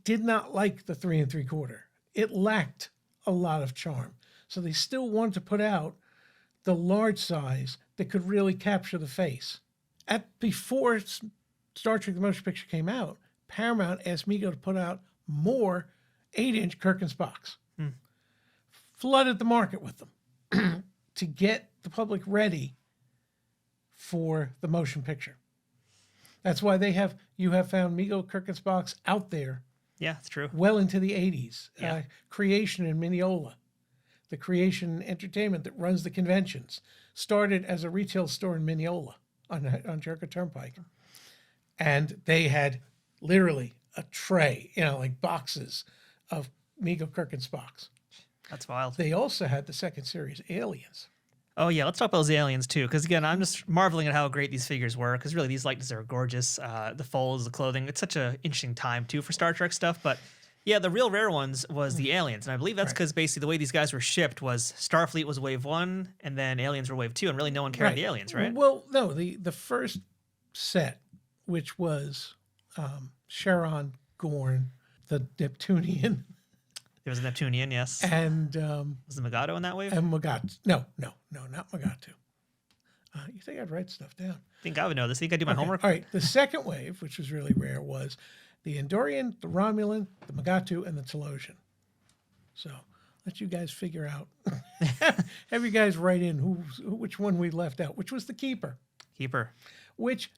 did not like the 3 3/4. It lacked a lot of charm. So they still wanted to put out the large size that could really capture the face. Before Star Trek the Motion Picture came out, Paramount asked Mego to put out more 8-inch Kirk and Spocks. Flooded the market with them to get the public ready for the motion picture. That's why you have found Mego Kirk and Spocks out there. Yeah, it's true. Well into the 80s. Yeah. Creation in Mineola, the Creation Entertainment that runs the conventions, started as a retail store in Mineola on Jericho Turnpike. And they had literally a tray, like boxes of Mego Kirk and Spocks. That's wild. They also had the second series, Aliens. Oh, yeah. Let's talk about those aliens, too. Because, again, I'm just marveling at how great these figures were. Because, really, these likenesses are gorgeous. The folds, the clothing. It's such an interesting time, too, for Star Trek stuff. But, yeah, the real rare ones was the aliens. And I believe that's because, basically, the way these guys were shipped was Starfleet was Wave 1, and then aliens were Wave 2. And really, no one carried the aliens, right? Well, no. The first set, which was Sharon, Gorn, the Neptunian... There was a Neptunian, yes. And was the Megado in that wave? And Megatu. No, not Megatu. You think I'd write stuff down? I think I would know this. I think I do my homework. All right. The second wave, which was really rare, was the Andorian, the Romulan, the Megatu, and the Telosian. So let you guys figure out. Have you guys write in which one we left out, which was the Keeper. Keeper. Which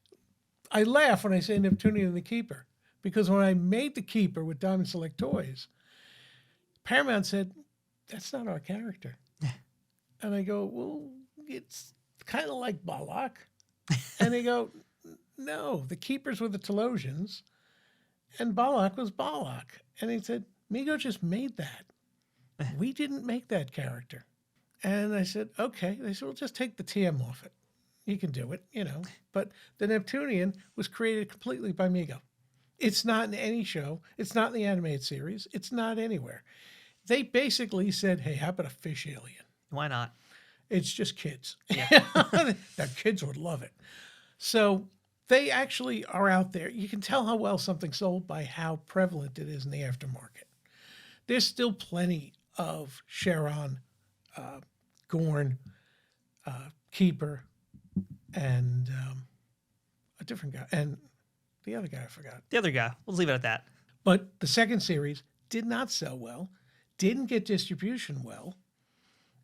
I laugh when I say Neptunian and the Keeper, because when I made the Keeper with Diamond Select Toys, Paramount said, that's not our character. And I go, well, it's kind of like Balak. And they go, no, the Keepers were the Telosians, and Balak was Balak. And he said, Mego just made that. We didn't make that character. And I said, okay. They said, well, just take the TM off it. You can do it, But the Neptunian was created completely by Mego. It's not in any show. It's not in the animated series. It's not anywhere. They basically said, hey, how about a fish alien? Why not? It's just kids. Yeah. Now, kids would love it. So they actually are out there. You can tell how well something's sold by how prevalent it is in the aftermarket. There's still plenty of Sharon, Gorn, Keeper, and a different guy. And the other guy I forgot. The other guy. We'll leave it at that. But the second series did not sell well, didn't get distribution well.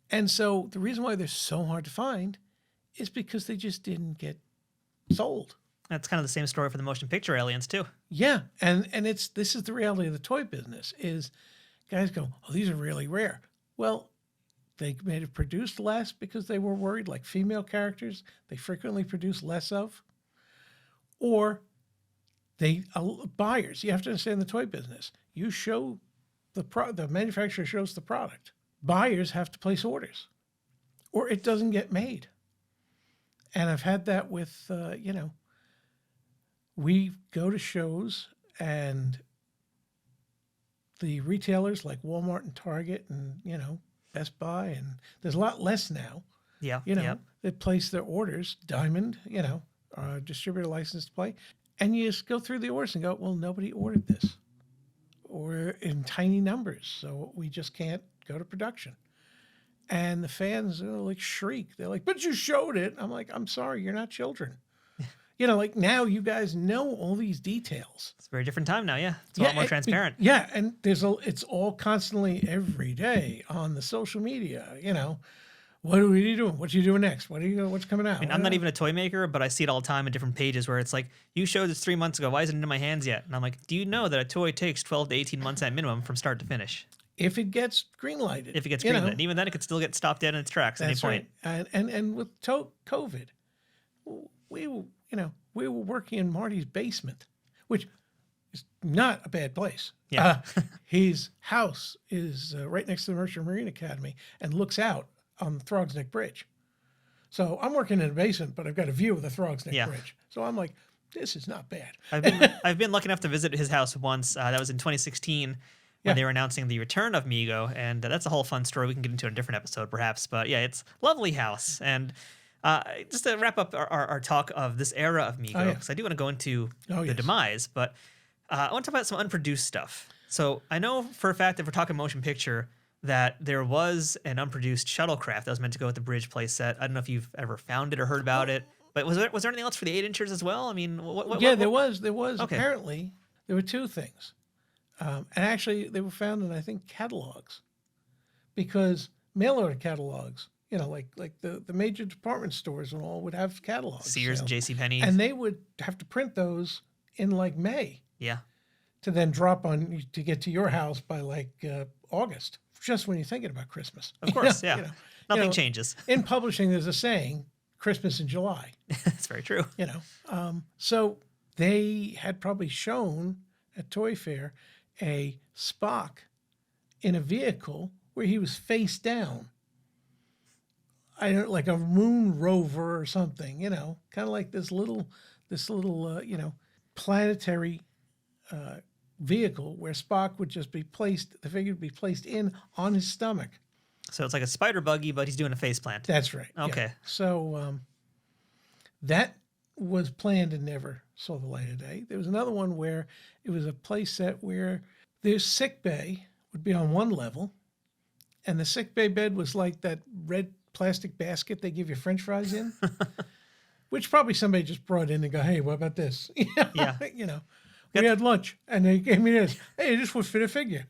And so the reason why they're so hard to find is because they just didn't get sold. That's kind of the same story for the motion picture aliens, too. Yeah. And this is the reality of the toy business is guys go, oh, these are really rare. Well, they may have produced less because they were worried, like female characters, they frequently produce less of. Or buyers, you have to understand the toy business. You show the manufacturer shows the product. Buyers have to place orders, or it doesn't get made. And I've had that with, we go to shows and the retailers like Walmart and Target and, Best Buy, and there's a lot less now. Yeah. That place their orders, Diamond, distributor license to play. And you just go through the orders and go, well, nobody ordered this. Or in tiny numbers, so we just can't go to production. And the fans shriek. They're like, but you showed it. I'm like, I'm sorry, you're not children. Now you guys know all these details. It's a very different time now, yeah. It's a lot more transparent. And it's all constantly every day on the social media, What are you doing? What are you doing next? What's coming out? I mean, I'm not even a toy maker, but I see it all the time in different pages where it's like, you showed this 3 months ago. Why isn't it in my hands yet? And I'm like, do you know that a toy takes 12 to 18 months at minimum from start to finish? If it gets green-lighted. If it gets green-lighted. Even then, it could still get stopped dead in its tracks at any point. Right. And with COVID, we were working in Marty's basement, which is not a bad place. Yeah. His house is right next to the Merchant Marine Academy and looks out on the Throgs Neck Bridge. So I'm working in a basement, but I've got a view of the Throgs Neck Bridge. So I'm like, this is not bad. I've been lucky enough to visit his house once. That was in 2016 when they were announcing the return of Mego, and that's a whole fun story we can get into in a different episode, perhaps. But yeah, it's a lovely house. And just to wrap up our talk of this era of Mego, because I do want to go into the demise, but I want to talk about some unproduced stuff. So I know for a fact that if we're talking motion picture, that there was an unproduced shuttlecraft that was meant to go with the bridge play set. I don't know if you've ever found it or heard about it, but was there anything else for the 8-inchers as well? I mean, there was. Okay. Apparently, there were two things. And actually, they were found in, I think, catalogs. Because mail order catalogs, like the major department stores and all would have catalogs. Sears and JCPenney. And they would have to print those in like May. Yeah. To then drop on to get to your house by like August, just when you're thinking about Christmas. Of course, nothing changes. In publishing, there's a saying, Christmas in July. That's very true. So they had probably shown at Toy Fair a Spock in a vehicle where he was face down. Like a moon rover or something, kind of like this little planetary vehicle where Spock would just be placed, the figure would be placed in on his stomach. So it's like a spider buggy, but he's doing a face plant. That's right. Okay. Yeah. So that was planned and never saw the light of day. There was another one where it was a play set where their sick bay would be on one level, and the sick bay bed was like that red plastic basket they give you French fries in, which probably somebody just brought in and go, hey, what about this? Yeah. We had lunch, and they gave me this. Hey, this would fit a figure.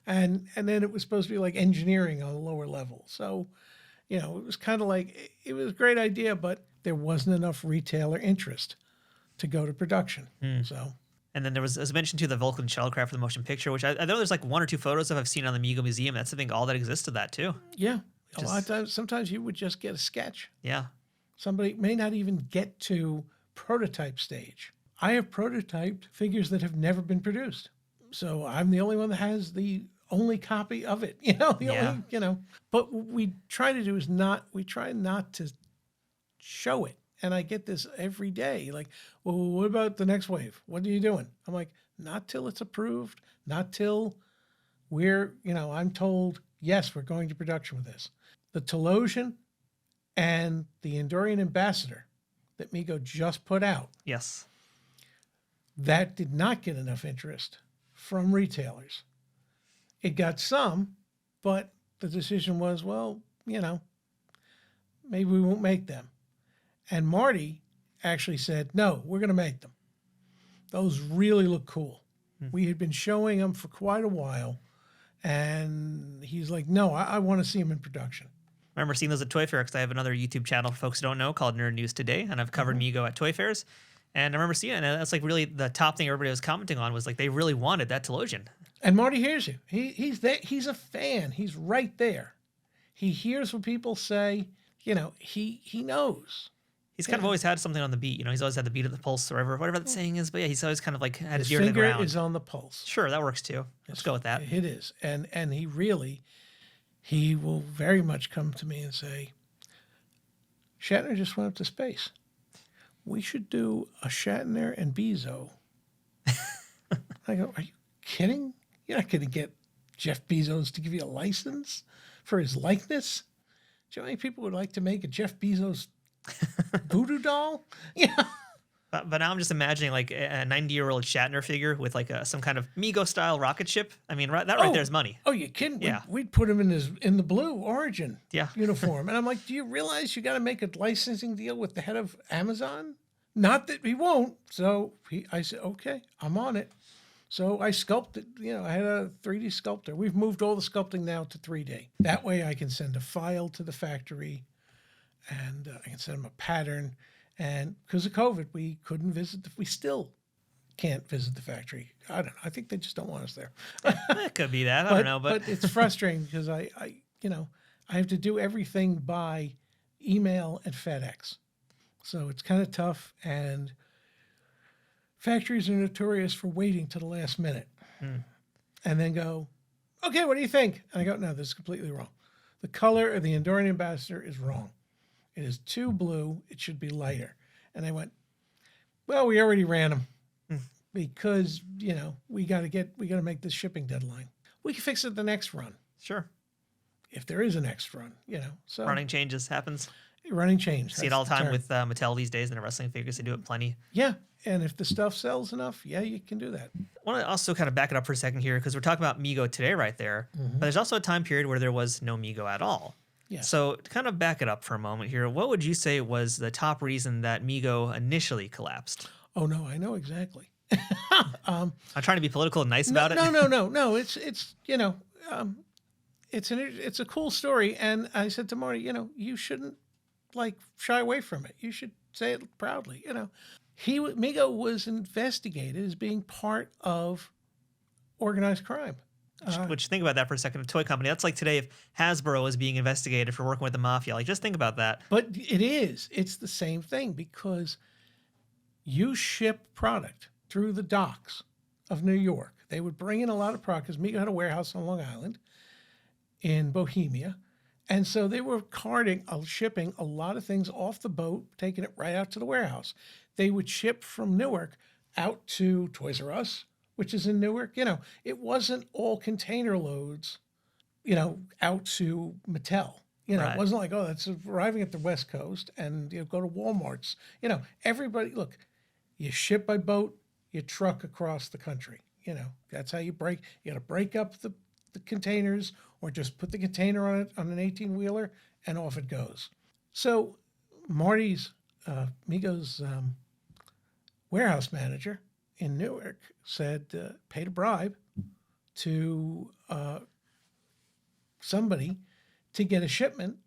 and then it was supposed to be like engineering on a lower level. So, it was kind of like, it was a great idea, but there wasn't enough retailer interest to go to production. So. And then there was, as I mentioned, too, the Vulcan shuttlecraft for the motion picture, which I know there's like 1 or 2 photos that I've seen on the Mego Museum. That's, I think, all that exists of that, too. Yeah. A lot of times, sometimes you would just get a sketch. Yeah. Somebody may not even get to prototype stage. I have prototyped figures that have never been produced. So I'm the only one that has the only copy of it, only. But what we try to do is we try not to show it. And I get this every day. Like, well, what about the next wave? What are you doing? I'm like, not till it's approved, not till I'm told, yes, we're going to production with this. The Telosian and the Endorian Ambassador that Mego just put out. Yes. That did not get enough interest from retailers. It got some, but the decision was, well, maybe we won't make them. And Marty actually said, no, we're going to make them. Those really look cool. We had been showing them for quite a while. And he's like, no, I want to see them in production. I remember seeing those at Toy Fair because I have another YouTube channel for folks who don't know called Nerd News Today. And I've covered Mego at Toy Fairs. And I remember seeing it, and that's like really the top thing everybody was commenting on was like they really wanted that Telosian. And Marty hears you. He's there. He's a fan. He's right there. He hears what people say. He knows. He's kind of always had something on the beat. He's always had the beat of the pulse or whatever that saying is. But yeah, he's always kind of like had his ear to the ground. Finger is on the pulse. Sure, that works too. Let's go with that. It is. And he will very much come to me and say, Shatner just went up to space. We should do a Shatner and Bezos. I go, are you kidding? You're not going to get Jeff Bezos to give you a license for his likeness? Do you know how many people would like to make a Jeff Bezos voodoo doll? Yeah. But now I'm just imagining like a 90-year-old Shatner figure with like some kind of Mego-style rocket ship. I mean, right there's money. Oh, you kidding? Yeah. We'd put him in the blue Origin yeah. uniform. And I'm like, do you realize you got to make a licensing deal with the head of Amazon? Not that he won't. So I said, okay, I'm on it. So I sculpted, I had a 3D sculptor. We've moved all the sculpting now to 3D. That way I can send a file to the factory and I can send them a pattern. And because of COVID, we couldn't visit. We still can't visit the factory. I don't know. I think they just don't want us there. It could be that. I don't know. But it's frustrating because I have to do everything by email and FedEx. So it's kind of tough. And factories are notorious for waiting to the last minute and then go, okay, what do you think? And I go, no, this is completely wrong. The color of the Endorian Ambassador is wrong. It is too blue. It should be lighter. And I went, Well, we already ran them Hmm. because, we got to make this shipping deadline. We can fix it the next run. Sure. If there is a next run, so Running changes happens. running change. See it that's all the time term. with Mattel these days in the wrestling figures. They do it plenty. Yeah. And if the stuff sells enough, yeah, you can do that. I want to also kind of back it up for a second here because we're talking about Mego today right there. But there's also a time period where there was no Mego at all. Yeah. So to kind of back it up for a moment here, what would you say was the top reason that Mego initially collapsed? Oh, no, I know exactly. I'm trying to be political and nice about it. No. It's a cool story. And I said to Marty, you shouldn't shy away from it. You should say it proudly, Mego was investigated as being part of organized crime. Which think about that for a second. A toy company. That's like today if Hasbro is being investigated for working with the mafia. Like, just think about that. But it's the same thing because you ship product through the docks of New York. They would bring in a lot of product because Mego had a warehouse on Long Island in Bohemia. And so they were shipping a lot of things off the boat, taking it right out to the warehouse. They would ship from Newark out to Toys R Us, which is in Newark. It wasn't all container loads, out to Mattel. Right. It wasn't like, oh, that's arriving at the West Coast and go to Walmart's. Everybody, look, you ship by boat, you truck across the country. That's how you got to break up the containers or just put the container on an 18-wheeler and off it goes. So Marty's, Mego's warehouse manager in Newark said, paid a bribe to somebody to get a shipment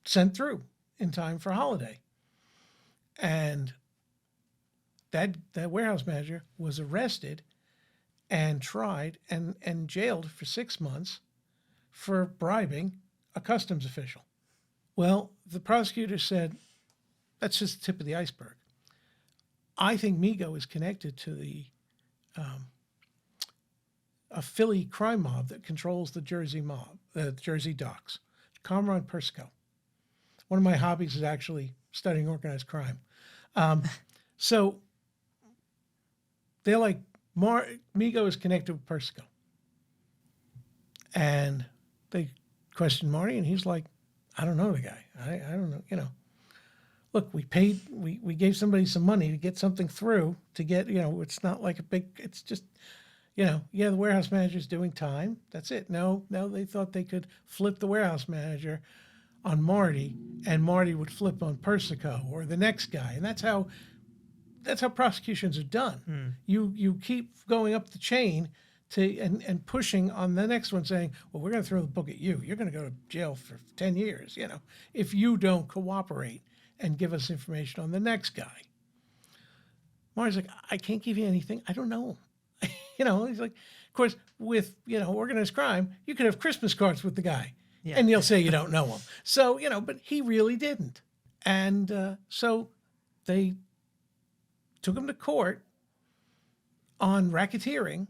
sent through in time for holiday. And that warehouse manager was arrested and tried and jailed for 6 months for bribing a customs official. Well, the prosecutor said, that's just the tip of the iceberg. I think Mego is connected to a Philly crime mob that controls the Jersey docks, Comra and Persico. One of my hobbies is actually studying organized crime. So they're like, Mego is connected with Persico. And they questioned Marty, and he's like, I don't know the guy. I don't know, Look, we gave somebody some money to get something through to get, it's not like it's just, the warehouse manager's doing time. That's it. No, they thought they could flip the warehouse manager on Marty, and Marty would flip on Persico or the next guy. And that's how prosecutions are done. You keep going up the chain and pushing on the next one, saying, well, we're going to throw the book at you. You're going to go to jail for 10 years, if you don't cooperate and give us information on the next guy. Marty's like, I can't give you anything. I don't know. He's like, of course, with, organized crime, you could have Christmas cards with the guy. Yeah. And you'll say you don't know him. So, but he really didn't. And so they took him to court on racketeering,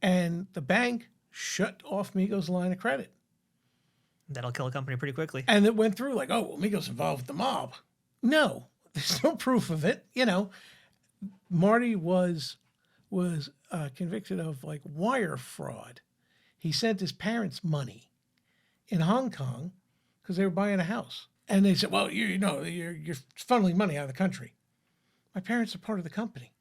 and the bank shut off Mego's line of credit. That'll kill a company pretty quickly. And it went through like, oh, well, Mego's involved with the mob. No, there's no proof of it. Marty was convicted of wire fraud. He sent his parents money in Hong Kong because they were buying a house. And they said, well, you're funneling money out of the country. My parents are part of the company.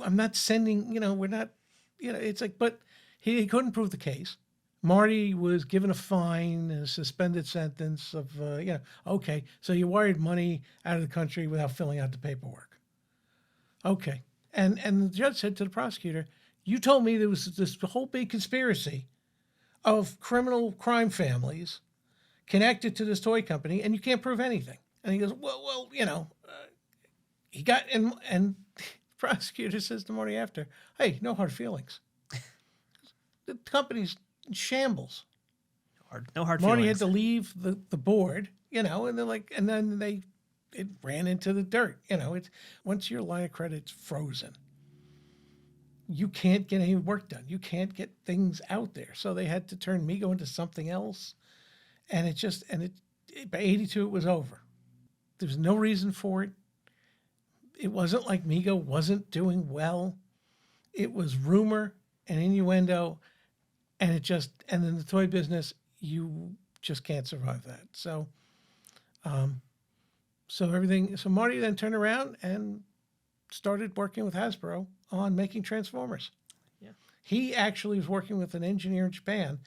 I'm not sending, we're not, it's like, but he couldn't prove the case. Marty was given a fine and a suspended sentence of, okay, so you wired money out of the country without filling out the paperwork. Okay. And the judge said to the prosecutor, you told me there was this whole big conspiracy of criminal crime families connected to this toy company, and you can't prove anything. And he goes, well, he got, and the prosecutor says to Marty after, hey, no hard feelings. The company's in shambles. No hard Marty feelings. had to leave the board, and they're like, and then it ran into the dirt. It's once your line of credit's frozen, you can't get any work done. You can't get things out there. So they had to turn Mego into something else. And by 82, it was over. There was no reason for it. it wasn't like Mego wasn't doing well. It was rumor and innuendo, and in the toy business, you just can't survive that. So, so Marty then turned around and started working with Hasbro on making Transformers. Yeah. He actually was working with an engineer in Japan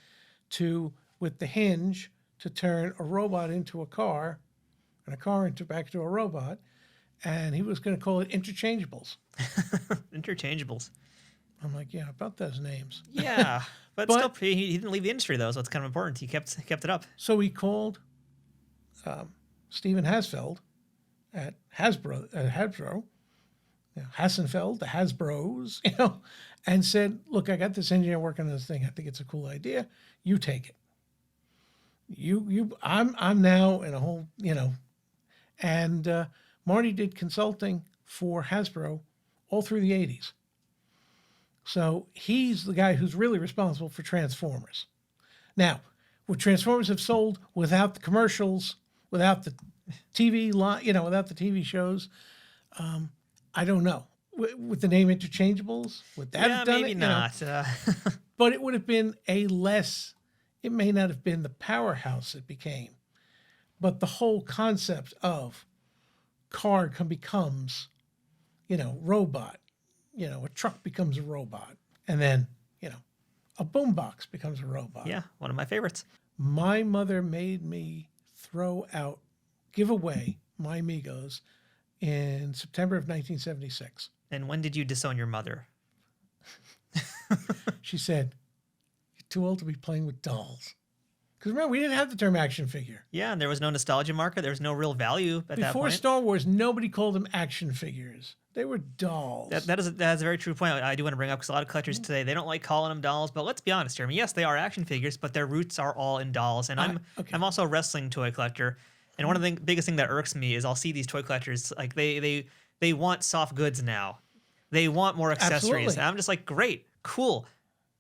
with the hinge to turn a robot into a car and a car back to a robot. And he was going to call it Interchangeables. Interchangeables. I'm like, yeah, about those names. Yeah, but still, he didn't leave the industry though, so it's kind of important. He kept it up. So he called Stephen Hasfeld at Hasbro, Hassenfeld, the Hasbros, and said, "Look, I got this engineer working on this thing. I think it's a cool idea. You take it. I'm now in a whole, and Marty did consulting for Hasbro all through the 80s. So he's the guy who's really responsible for Transformers. Now, would Transformers have sold without the commercials, without the TV, without the TV shows? I don't know. With the name Interchangeables, would that have done maybe it? Not. But it would have been it may not have been the powerhouse it became, but the whole concept of car becomes, robot. A truck becomes a robot. And then, a boombox becomes a robot. Yeah, one of my favorites. My mother made me give away my Megos in September of 1976. And when did you disown your mother? She said, "You're too old to be playing with dolls." Because remember, we didn't have the term action figure. Yeah, and there was no nostalgia market. There was no real value at that point. Before Star Wars, nobody called them action figures. They were dolls. That is a very true point I do want to bring up, because a lot of collectors today, they don't like calling them dolls. But let's be honest here. I mean, yes, they are action figures, but their roots are all in dolls. And I'm also a wrestling toy collector. And one of the biggest thing that irks me is I'll see these toy collectors, like they want soft goods now. They want more accessories. Absolutely. And I'm just like, great, cool.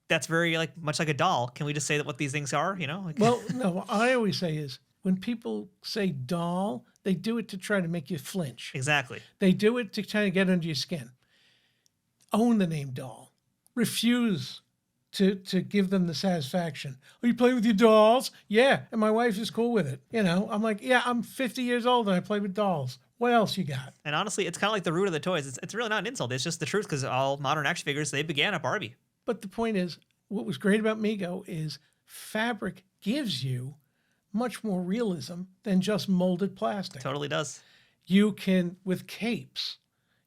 That's very much like a doll. Can we just say that what these things are? Well, no. What I always say is when people say doll, they do it to try to make you flinch. Exactly. They do it to try to get under your skin. Own the name doll. Refuse to give them the satisfaction. Are you playing with your dolls? Yeah, and my wife is cool with it. I'm like, yeah, I'm 50 years old and I play with dolls. What else you got? And honestly, it's kind of like the root of the toys. It's really not an insult. It's just the truth, because all modern action figures, they began at Barbie. But the point is, what was great about Mego is fabric gives you much more realism than just molded plastic. Totally does. You can, with capes,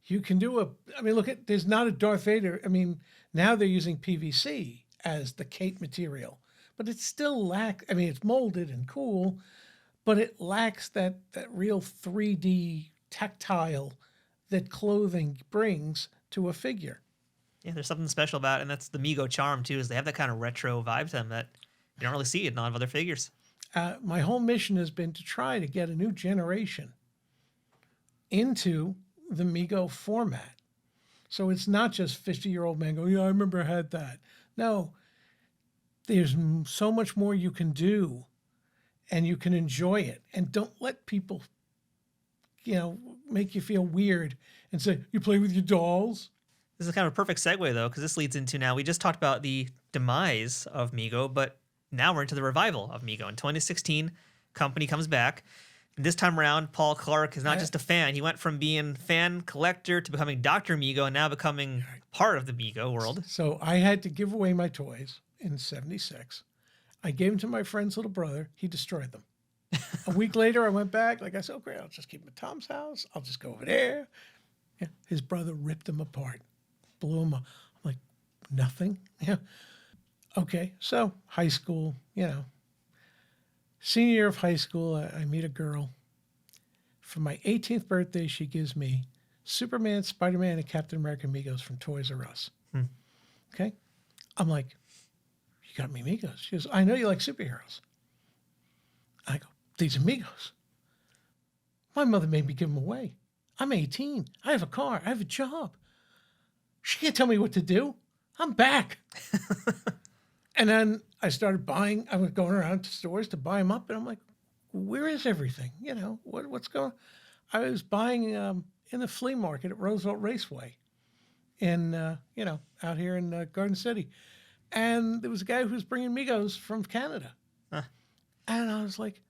you can there's not a Darth Vader. I mean, now they're using PVC as the cape material, but it still it's molded and cool, but it lacks that real 3D tactile that clothing brings to a figure. Yeah, there's something special about it, and that's the Mego charm, too, is they have that kind of retro vibe to them that you don't really see in a lot of other figures. My whole mission has been to try to get a new generation into the Mego format. So it's not just 50-year-old men go, yeah, I remember I had that. No, there's so much more you can do, and you can enjoy it. And don't let people, make you feel weird and say, you play with your dolls? This is kind of a perfect segue, though, because this leads into now, we just talked about the demise of Mego, but now we're into the revival of Mego. In 2016, company comes back. And this time around, Paul Clark is not just a fan. He went from being fan collector to becoming Dr. Mego and now becoming part of the Mego world. So I had to give away my toys in 76. I gave them to my friend's little brother. He destroyed them. A week later, I went back. I said, oh, great, I'll just keep them at Tom's house. I'll just go over there. Yeah. His brother ripped them apart. Blew them up. I'm like, nothing? Yeah. Okay, so high school, senior year of high school, I meet a girl. For my 18th birthday, she gives me Superman, SpiderMan, and Captain America Megos from Toys R Us. Okay? I'm like, you got me Megos? She goes, I know you like superheroes. I go, these are Megos. My mother made me give them away. I'm 18. I have a car. I have a job. She can't tell me what to do. I'm back. And then I started buying. I was going around to stores to buy them up. And I'm like, where is everything? What's going on? I was buying in the flea market at Roosevelt Raceway in, out here in Garden City. And there was a guy who was bringing Megos from Canada. Huh. And I was like,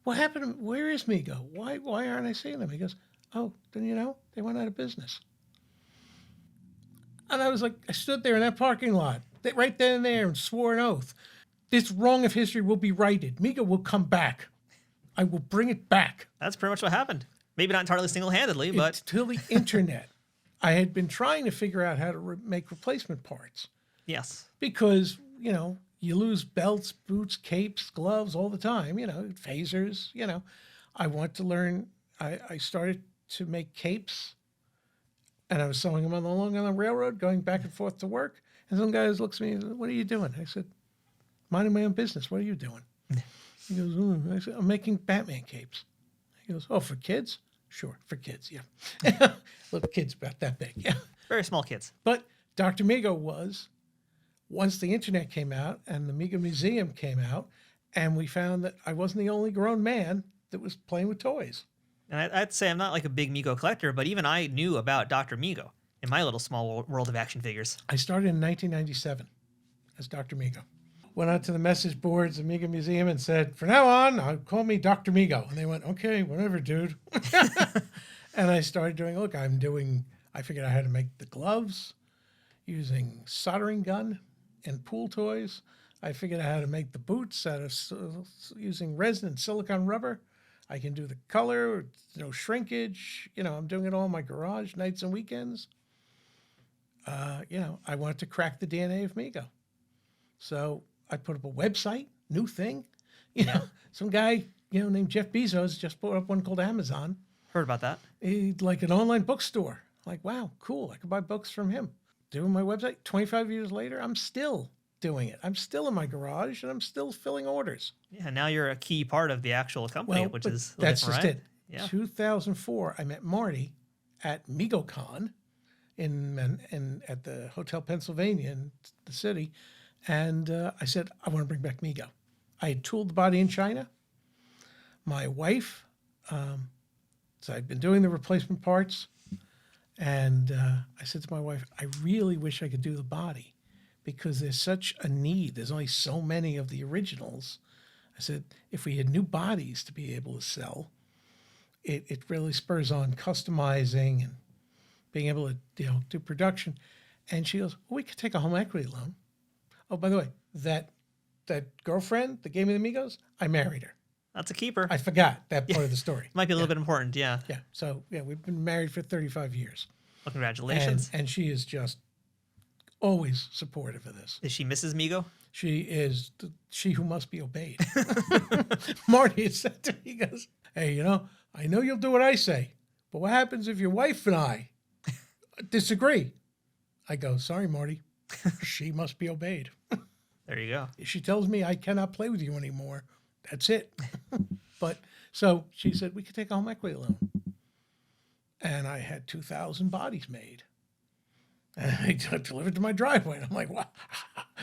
what happened? Where is Mego? Why aren't I seeing them? He goes, oh, then you know, they went out of business. And I was like, I stood there in that parking lot, right then and there, and swore an oath. This wrong of history will be righted. Mego will come back. I will bring it back. That's pretty much what happened. Maybe not entirely single-handedly, but... Until the internet. I had been trying to figure out how to make replacement parts. Yes. Because, you know, you lose belts, boots, capes, gloves all the time, you know, phasers, you know. I want to learn. I started to make capes, and I was sewing them along on the railroad, going back and forth to work. And some guy looks at me and says, what are you doing? I said, minding my own business. What are you doing? He goes, I said, I'm making Batman capes. He goes, oh, for kids? Sure, for kids, yeah. Little kids about that big, yeah. Very small kids. But Dr. Mego was, once the internet came out and the Mego Museum came out, and we found that I wasn't the only grown man that was playing with toys. And I'd say I'm not like a big Mego collector, but even I knew about Dr. Mego in my little small world of action figures. I started in 1997 as Dr. Mego. Went out to the message boards of Mego Museum and said, from now on, call me Dr. Mego. And they went, okay, whatever, dude. And I started doing, I figured out how to make the gloves using soldering gun and pool toys. I figured out how to make the boots out of using resin and silicone rubber. I can do the color, no shrinkage. You know, I'm doing it all in my garage, nights and weekends. I wanted to crack the DNA of Mego. So I put up a website, new thing. You know, some guy, named Jeff Bezos just put up one called Amazon. Heard about that. Like an online bookstore. Like, wow, cool. I could buy books from him. Doing my website. 25 years later, I'm still doing it. I'm still in my garage and I'm still filling orders. Yeah, now you're a key part of the actual company, which is that's just right? it. Yeah. 2004, I met Marty at MegoCon in at the Hotel Pennsylvania in the city. And I said, I want to bring back Mego. I had tooled the body in China. My wife, so I'd been doing the replacement parts. And I said to my wife, I really wish I could do the body because there's such a need. There's only so many of the originals. I said, if we had new bodies to be able to sell, it really spurs on customizing and being able to do production. And she goes, well, we could take a home equity loan. Oh, by the way, that girlfriend that gave me the Megos, I married her. That's a keeper. I forgot that part of the story. Might be a little bit important, yeah. Yeah. So, we've been married for 35 years. Well, congratulations. And she is just always supportive of this. Is she Mrs. Mego? She is she who must be obeyed. Marty had said to me, he goes, hey, I know you'll do what I say, but what happens if your wife and I disagree? I go, sorry, Marty. She must be obeyed. There you go. If she tells me I cannot play with you anymore, that's it. But so she said, we could take a home equity loan. And I had 2,000 bodies made. And I delivered to my driveway. And I'm like, wow,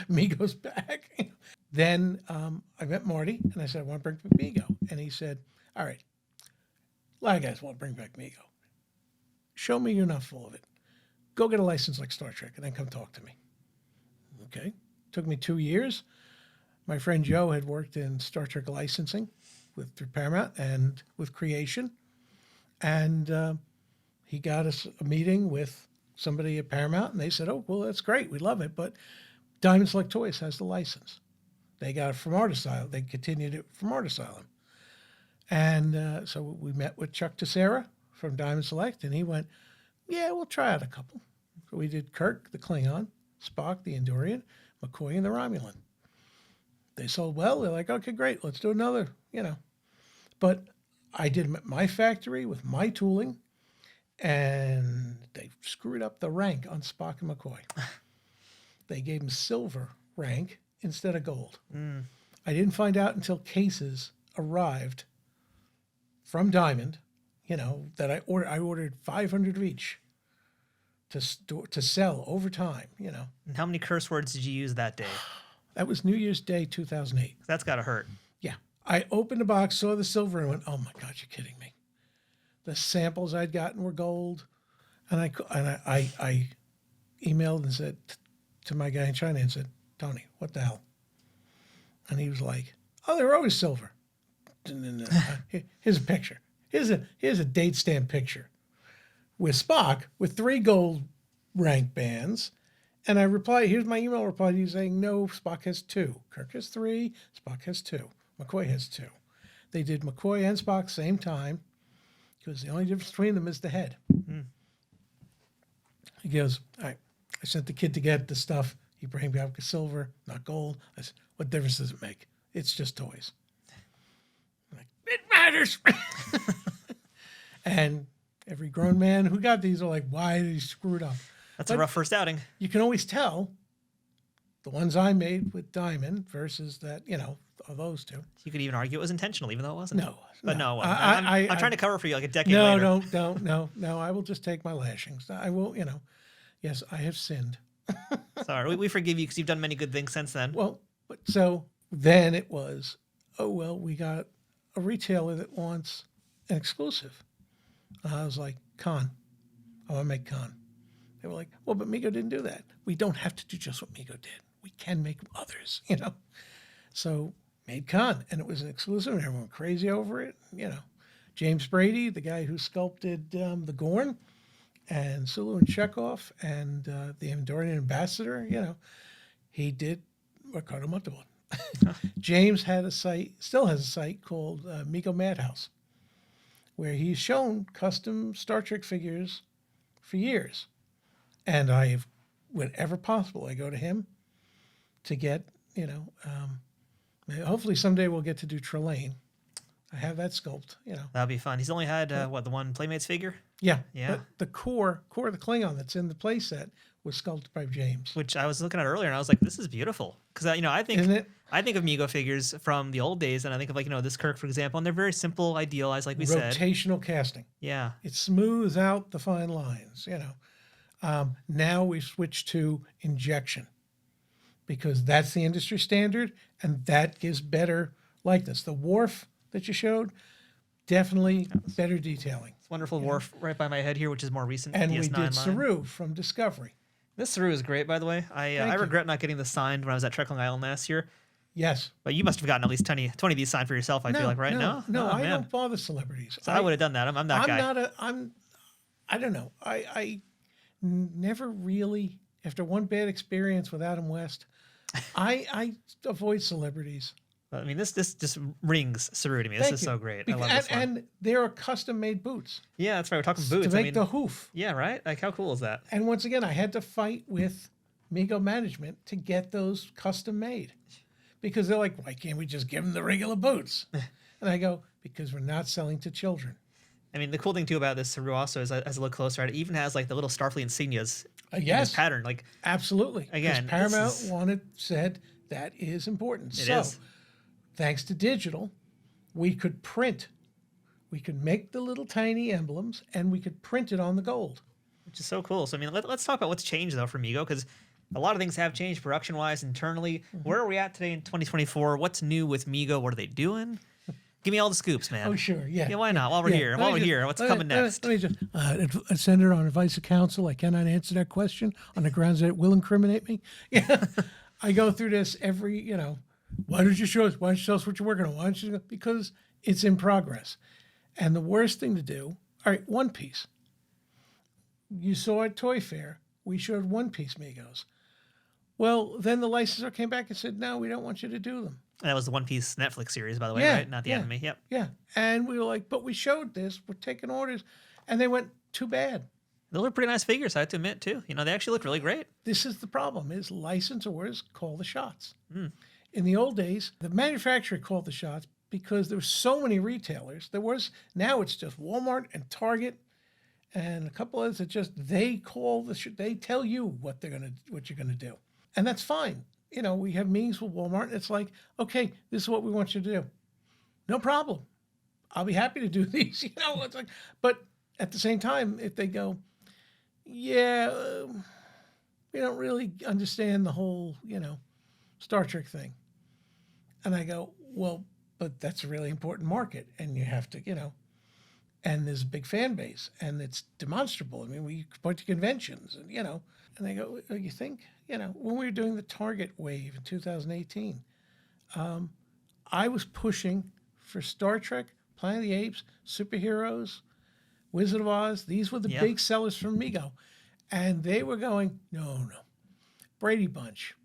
Mego's back. Then I met Marty and I said, I want to bring back Mego. And he said, all right, a lot of guys want to bring back Mego. Show me you're not full of it. Go get a license like Star Trek and then come talk to me. Okay. Took me 2 years. My friend Joe had worked in Star Trek licensing through Paramount and with Creation. And he got us a meeting with somebody at Paramount, and they said, oh, well, that's great. We love it. But Diamond Select Toys has the license. They got it from Art Asylum. They continued it from Art Asylum. And so we met with Chuck Tessera from Diamond Select, and he went, yeah, we'll try out a couple. So we did Kirk, the Klingon, Spock, the Andorian, McCoy, and the Romulan. They sold well. They're like, okay, great. Let's do another, But I did them at my factory with my tooling, and they screwed up the rank on Spock and McCoy. They gave them silver rank instead of gold. Mm. I didn't find out until cases arrived from Diamond, that I ordered. I ordered 500 of each to sell over time, And how many curse words did you use that day? That was New Year's Day, 2008. That's got to hurt. Yeah. I opened the box, saw the silver, and went, oh, my God, you're kidding me. The samples I'd gotten were gold. And I emailed and said to my guy in China and said, Tony, what the hell? And he was like, oh, they were always silver. Here's a picture. Here's a date stamp picture with Spock with 3 gold rank bands. And I replied, here's my email reply to you saying, no, Spock has 2. Kirk has 3, Spock has 2. McCoy has 2. They did McCoy and Spock same time because the only difference between them is the head. Mm. He goes, all right, I sent the kid to get the stuff. He brought me back silver, not gold. I said, what difference does it make? It's just toys. I'm like, it matters. And every grown man who got these are like, why did he screw it up? That's a rough first outing. You can always tell the ones I made with diamond versus that, those two. You could even argue it was intentional, even though it wasn't. No. No. I'm trying to cover for you like a decade later. No. I will just take my lashings. I will, yes, I have sinned. Sorry, we forgive you because you've done many good things since then. Well, but so then it was, we got a retailer that wants an exclusive. I was like, Con. I want to make Con. They were like, well, but Mego didn't do that. We don't have to do just what Mego did. We can make others, So made Con, and it was an exclusive, and everyone went crazy over it. James Brady, the guy who sculpted the Gorn, and Sulu and Chekhov, and the Andorian ambassador, he did Ricardo Montalban. James had a site, still has a site called Mego Madhouse, where he's shown custom Star Trek figures for years. And whenever possible, I go to him to get, hopefully someday we'll get to do Trelane. I have that sculpt, That'd be fun. He's only had, the one Playmates figure? Yeah. Yeah. But the core of the Klingon that's in the play set was sculpted by James. Which I was looking at earlier, and I was like, this is beautiful. Because, I think Isn't it? I think of Mego figures from the old days, and I think of, this Kirk, for example, and they're very simple, idealized, like we said. Rotational casting. Yeah. It smooths out the fine lines, Now we switch to injection because that's the industry standard, and that gives better likeness. The Worf that you showed, definitely better detailing. It's wonderful Worf right by my head here, which is more recent. And DS9 we did line. Saru from Discovery. This Saru is great, by the way. I regret not getting this signed when I was at Trek Long Island last year. Yes. But you must have gotten at least 20 of these signed for yourself, I feel like, right? No, Oh, I man. don't bother celebrities. So I would have done that. I'm that guy. I don't know. I never really, after one bad experience with Adam West, I avoid celebrities. I mean, this just rings Saru to me. This is so great. I love this one. And there are custom-made boots. Yeah, that's right. We're talking boots. To make the hoof. Yeah, right? Like, how cool is that? And once again, I had to fight with Mego management to get those custom-made. Because they're like, why can't we just give them the regular boots? And I go, because we're not selling to children. I mean, the cool thing, too, about this Saru also is, as I look closer at it, even has, like, the little Starfleet insignias in this pattern. Like, absolutely. Again, Paramount said that is important. It is. Thanks to digital, we could print. We could make the little tiny emblems, and we could print it on the gold. Which is so cool. So, I mean, let's talk about what's changed, though, for Mego, because a lot of things have changed production-wise, internally. Mm-hmm. Where are we at today in 2024? What's new with Mego? What are they doing? Give me all the scoops, man. Oh, sure, yeah. Yeah, why not? While we're here. What's coming next? Let me just, Senator, on advice of counsel, I cannot answer that question on the grounds that it will incriminate me. Yeah, I go through this every, why don't you show us? Why don't you tell us what you're working on? Why don't you? Because it's in progress. And the worst thing to do, all right, One Piece. You saw at Toy Fair, we showed One Piece Megos. Well, then the licensor came back and said, no, we don't want you to do them. That was the One Piece Netflix series, by the way, right? Not the anime. Yep. Yeah. And we were like, but we showed this. We're taking orders. And they went, too bad. Those are pretty nice figures, I have to admit, too. They actually look really great. This is the problem, is licensors call the shots. Mm. In the old days, the manufacturer called the shots because there were so many retailers. Now it's just Walmart and Target and a couple others that just, they tell you what you're going to do. And that's fine. We have meetings with Walmart, and it's like, okay, this is what we want you to do. No problem. I'll be happy to do these. It's like, but at the same time, if they go, we don't really understand the whole, Star Trek thing. And I go, well, but that's a really important market, and you have to, and there's a big fan base, and it's demonstrable. I mean, we point to conventions, and and they go, oh, you think, when we were doing the Target wave in 2018, I was pushing for Star Trek, Planet of the Apes, superheroes, Wizard of Oz. These were the big sellers from Mego, and they were going, no, Brady Bunch,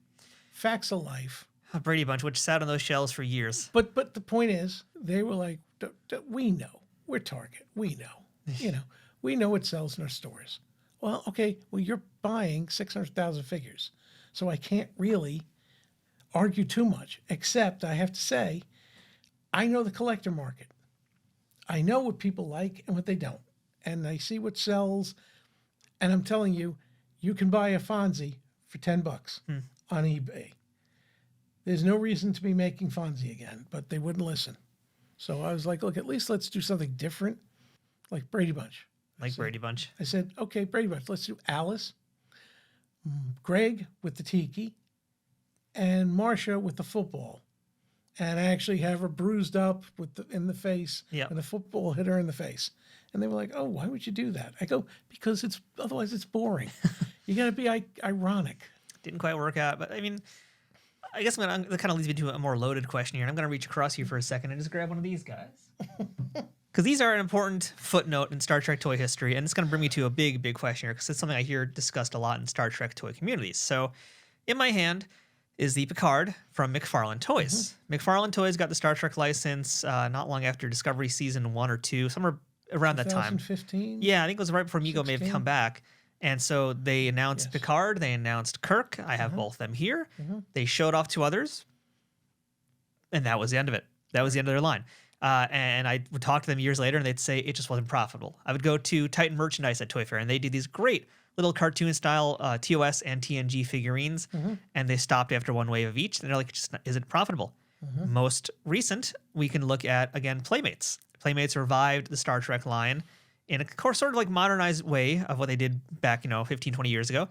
Facts of Life. A Brady Bunch, which sat on those shelves for years. But the point is, they were like, we know. We're Target. We know. We know what sells in our stores. Well, okay, you're buying 600,000 figures. So I can't really argue too much, except I have to say, I know the collector market. I know what people like and what they don't. And I see what sells. And I'm telling you, you can buy a Fonzie for $10 on eBay. There's no reason to be making Fonzie again, but they wouldn't listen. So I was like, look, at least let's do something different, like Brady Bunch. Brady Bunch. I said, okay, Brady Bunch, let's do Alice, Greg with the tiki, and Marcia with the football. And I actually have her bruised up in the face, and the football hit her in the face. And they were like, oh, why would you do that? I go, because otherwise it's boring. You got to be ironic. Didn't quite work out, but I mean, I guess that kind of leads me to a more loaded question here. And I'm going to reach across you for a second and just grab one of these guys. Because these are an important footnote in Star Trek toy history. And it's going to bring me to a big, big question here because it's something I hear discussed a lot in Star Trek toy communities. So in my hand is the Picard from McFarlane Toys. McFarlane Toys got the Star Trek license not long after Discovery Season 1 or 2, somewhere around that time. 2015? Yeah, I think it was right before Mego may have come back. And so they announced Picard, they announced Kirk. I have both of them here. They showed off to others, and that was the end of it. That was the end of their line. And I would talk to them years later, and they'd say it just wasn't profitable. I would go to Titan Merchandise at Toy Fair, and they do these great little cartoon-style TOS and TNG figurines, and they stopped after one wave of each, and they're like, it just isn't profitable. Most recent, we can look at, again, Playmates. Playmates revived the Star Trek line in a course, sort of like modernized way of what they did back, 15, 20 years ago.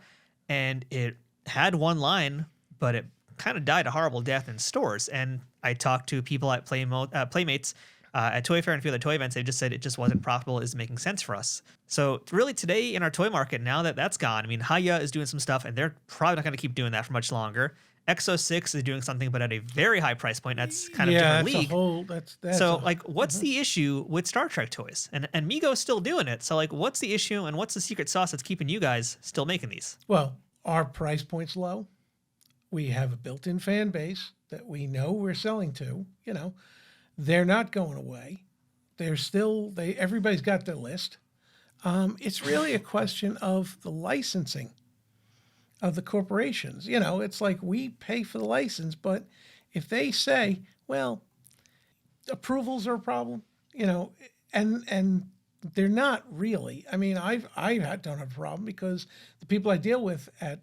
And it had one line, but it kind of died a horrible death in stores. And I talked to people at Playmates at Toy Fair and a few other toy events. They just said it just wasn't profitable. It isn't making sense for us. So really today in our toy market, now that that's gone, I mean, Haya is doing some stuff, and they're probably not going to keep doing that for much longer. Exo 6 is doing something, but at a very high price point. That's kind of a different league. That's so, what's the issue with Star Trek toys? And Mego's still doing it. So, what's the issue, and what's the secret sauce that's keeping you guys still making these? Well, our price point's low. We have a built-in fan base that we know we're selling to. They're not going away. Everybody's got their list. It's really a question of the licensing of the corporations. It's like we pay for the license, but if they say, well, approvals are a problem, and they're not really. I mean, I don't have a problem because the people I deal with at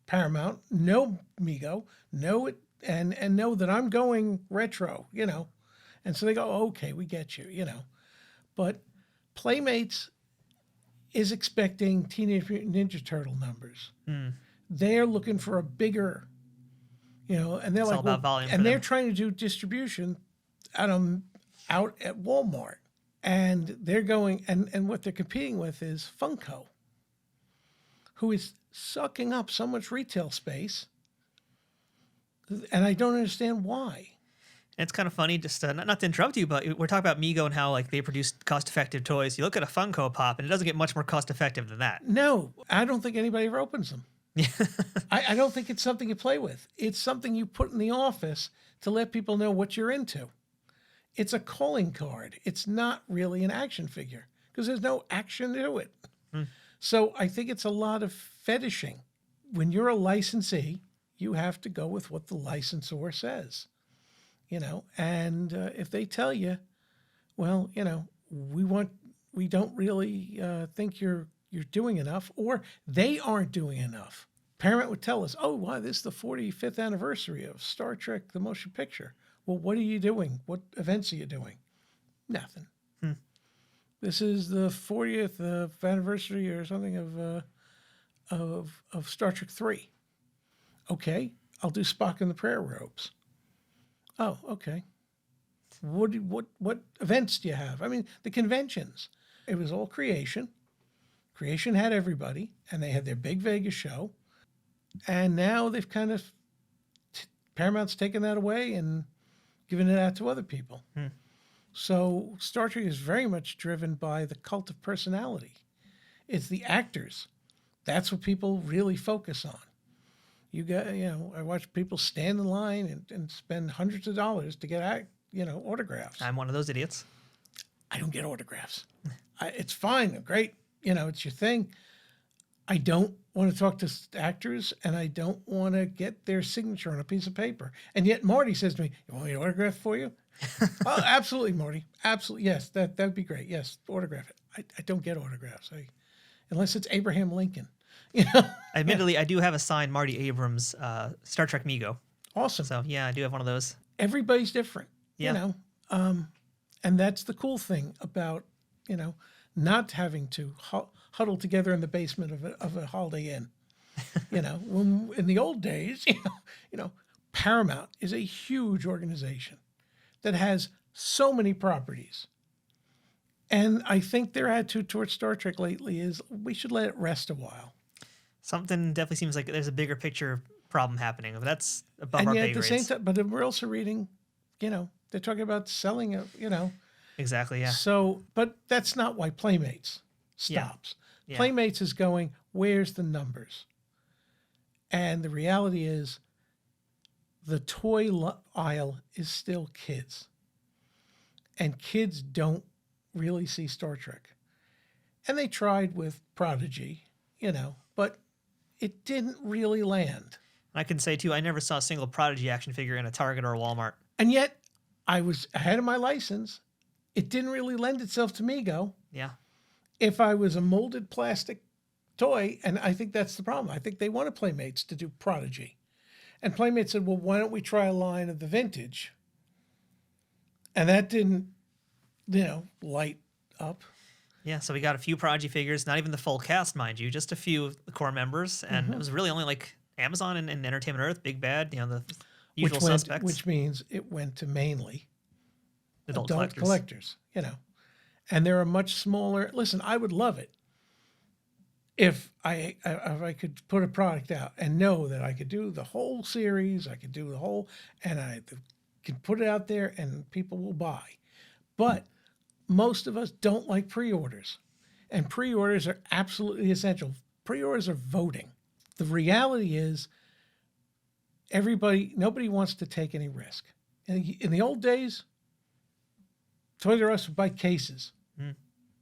Paramount know Mego, know it, and know that I'm going retro, and so they go, okay, we get you, but Playmates is expecting Teenage Mutant Ninja Turtle numbers. They're looking for a bigger, and they're it's like, all about volume, and they're trying to do distribution out at Walmart, and they're going, and what they're competing with is Funko, who is sucking up so much retail space, and I don't understand why. It's kind of funny, just not to interrupt you, but we're talking about Mego and how they produce cost-effective toys. You look at a Funko Pop, and it doesn't get much more cost-effective than that. No, I don't think anybody ever opens them. I don't think it's something you play with. It's something you put in the office to let people know what you're into. It's a calling card. It's not really an action figure because there's no action to it. So I think it's a lot of fetishing. When you're a licensee, you have to go with what the licensor says. And if they tell you, well, we don't really think you're doing enough, or they aren't doing enough. Paramount would tell us, oh, wow, this is the 45th anniversary of Star Trek, the motion picture. Well, what are you doing? What events are you doing? Nothing. This is the 40th anniversary or something of Star Trek 3. Okay, I'll do Spock in the prayer robes. Oh, okay. What events do you have? I mean, the conventions. It was all Creation. Creation had everybody, and they had their big Vegas show. And now they've kind of, Paramount's taken that away and given it out to other people. So Star Trek is very much driven by the cult of personality. It's the actors. That's what people really focus on. I watch people stand in line and spend hundreds of dollars to get, autographs. I'm one of those idiots. I don't get autographs. It's fine, great, it's your thing. I don't want to talk to actors, and I don't want to get their signature on a piece of paper. And yet Marty says to me, "You want me to autograph for you?" Oh, absolutely, Marty. Absolutely, yes, that'd be great. Yes, autograph it. I don't get autographs, unless it's Abraham Lincoln. Admittedly, I do have a signed Marty Abrams Star Trek Mego. Awesome. So yeah, I do have one of those. Everybody's different. Yeah. And that's the cool thing about not having to huddle together in the basement of a Holiday Inn. When in the old days, Paramount is a huge organization that has so many properties. And I think their attitude towards Star Trek lately is we should let it rest a while. Something definitely seems like there's a bigger picture problem happening. That's above And our yet pay at the grades. same time, but we're also reading, they're talking about selling it, Exactly, yeah. So, but that's not why Playmates stops. Yeah. Playmates is going, where's the numbers? And the reality is the toy aisle is still kids. And kids don't really see Star Trek. And they tried with Prodigy, but it didn't really land. I can say, too, I never saw a single Prodigy action figure in a Target or a Walmart. And yet, I was ahead of my license. It didn't really lend itself to Mego. Yeah. If I was a molded plastic toy, and I think that's the problem. I think they wanted Playmates to do Prodigy. And Playmates said, well, why don't we try a line of the vintage? And that didn't, light up. Yeah, so we got a few Prodigy figures, not even the full cast, mind you, just a few of the core members. And it was really only like Amazon and Entertainment Earth, Big Bad, the usual suspects. Which means it went to mainly Adult collectors, And they're a much smaller, listen, I would love it if I could put a product out and know that I could do the whole series, I could do the whole, and I can put it out there and people will buy. But most of us don't like pre-orders, and pre-orders are absolutely essential. Pre-orders are voting. The reality is nobody wants to take any risk. In the old days, Toys R Us would buy cases.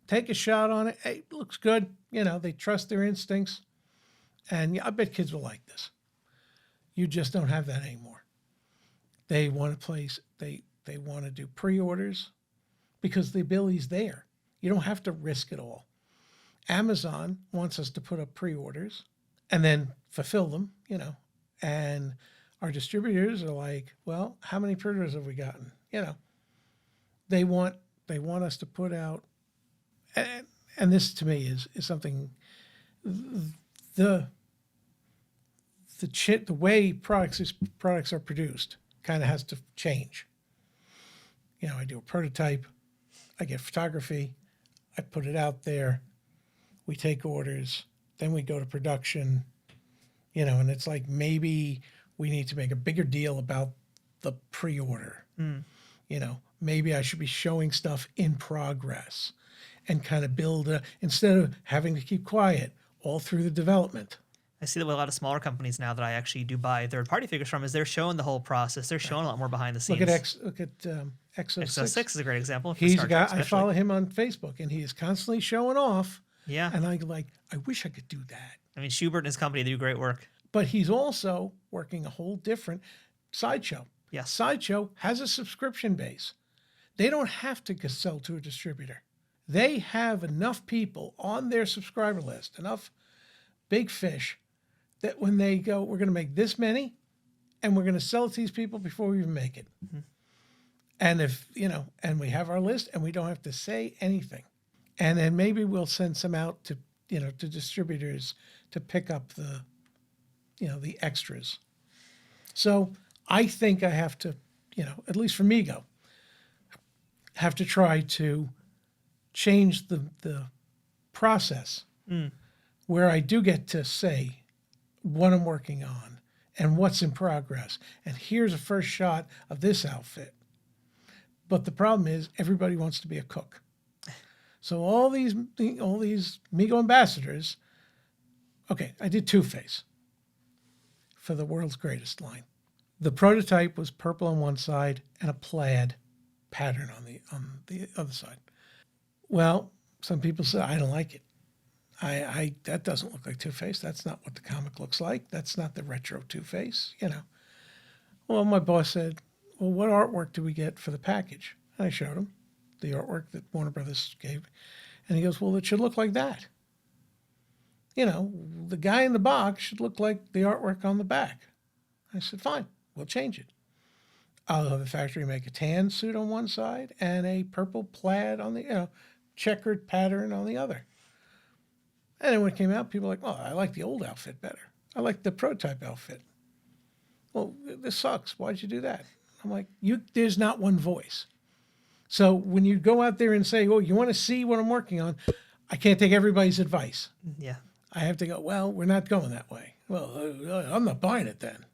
Take a shot on it. Hey, looks good. They trust their instincts. And I bet kids will like this. You just don't have that anymore. They want to place, they want to do pre-orders because the ability's there. You don't have to risk it all. Amazon wants us to put up pre-orders and then fulfill them, and our distributors are like, well, how many pre-orders have we gotten? They want us to put out, and this to me is something, the way products are produced kind of has to change. I do a prototype, I get photography, I put it out there, we take orders, then we go to production, and it's like maybe we need to make a bigger deal about the pre-order. Maybe I should be showing stuff in progress and kind of build instead of having to keep quiet all through the development. I see that with a lot of smaller companies now that I actually do buy third-party figures from, is they're showing the whole process. They're showing a lot more behind the scenes. Look at Exo6. Exo6 is a great example. He's a guy, I follow him on Facebook, and he is constantly showing off. Yeah. And I wish I could do that. I mean, Schubert and his company, they do great work. But he's also working a whole different Sideshow. Yes. Sideshow has a subscription base. They don't have to sell to a distributor. They have enough people on their subscriber list, enough big fish, that when they go, we're going to make this many, and we're going to sell it to these people before we even make it. And if, and we have our list, and we don't have to say anything. And then maybe we'll send some out to, to distributors to pick up the extras. So I think I have to, at least for Mego, have to try to changed the process where I do get to say what I'm working on and what's in progress. And here's a first shot of this outfit. But the problem is everybody wants to be a cook. So all these Mego ambassadors, okay, I did Two-Face for the world's greatest line. The prototype was purple on one side and a plaid pattern on the other side. Well, some people said, I don't like it. That doesn't look like Two-Face. That's not what the comic looks like. That's not the retro Two-Face, Well, my boss said, well, what artwork do we get for the package? And I showed him the artwork that Warner Brothers gave. And he goes, well, it should look like that. The guy in the box should look like the artwork on the back. I said, fine, we'll change it. I'll have the factory make a tan suit on one side and a purple plaid on the, checkered pattern on the other. And then when it came out, people were like, well, I like the old outfit better. I like the prototype outfit. Well, this sucks. Why'd you do that? I'm like, there's not one voice. So when you go out there and say, oh, you want to see what I'm working on, I can't take everybody's advice. Yeah. I have to go, well, we're not going that way. Well, I'm not buying it then.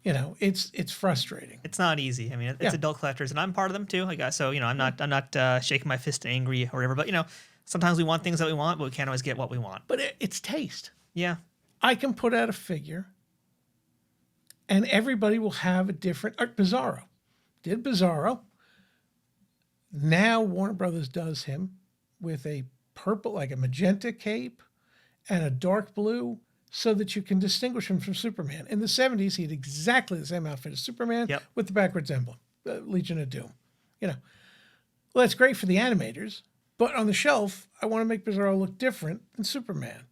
It's frustrating. It's not easy. I mean, it's adult collectors, and I'm part of them too. I guess so. I'm not shaking my fist angry or whatever. But sometimes we want things that we want, but we can't always get what we want. But it's taste. Yeah. I can put out a figure, and everybody will have a different. Bizarro did Bizarro. Now Warner Brothers does him with a purple, like a magenta cape, and a dark blue, so that you can distinguish him from Superman. In the 70s, he had exactly the same outfit as Superman with the backwards emblem, Legion of Doom. Well, that's great for the animators, but on the shelf, I want to make Bizarro look different than Superman.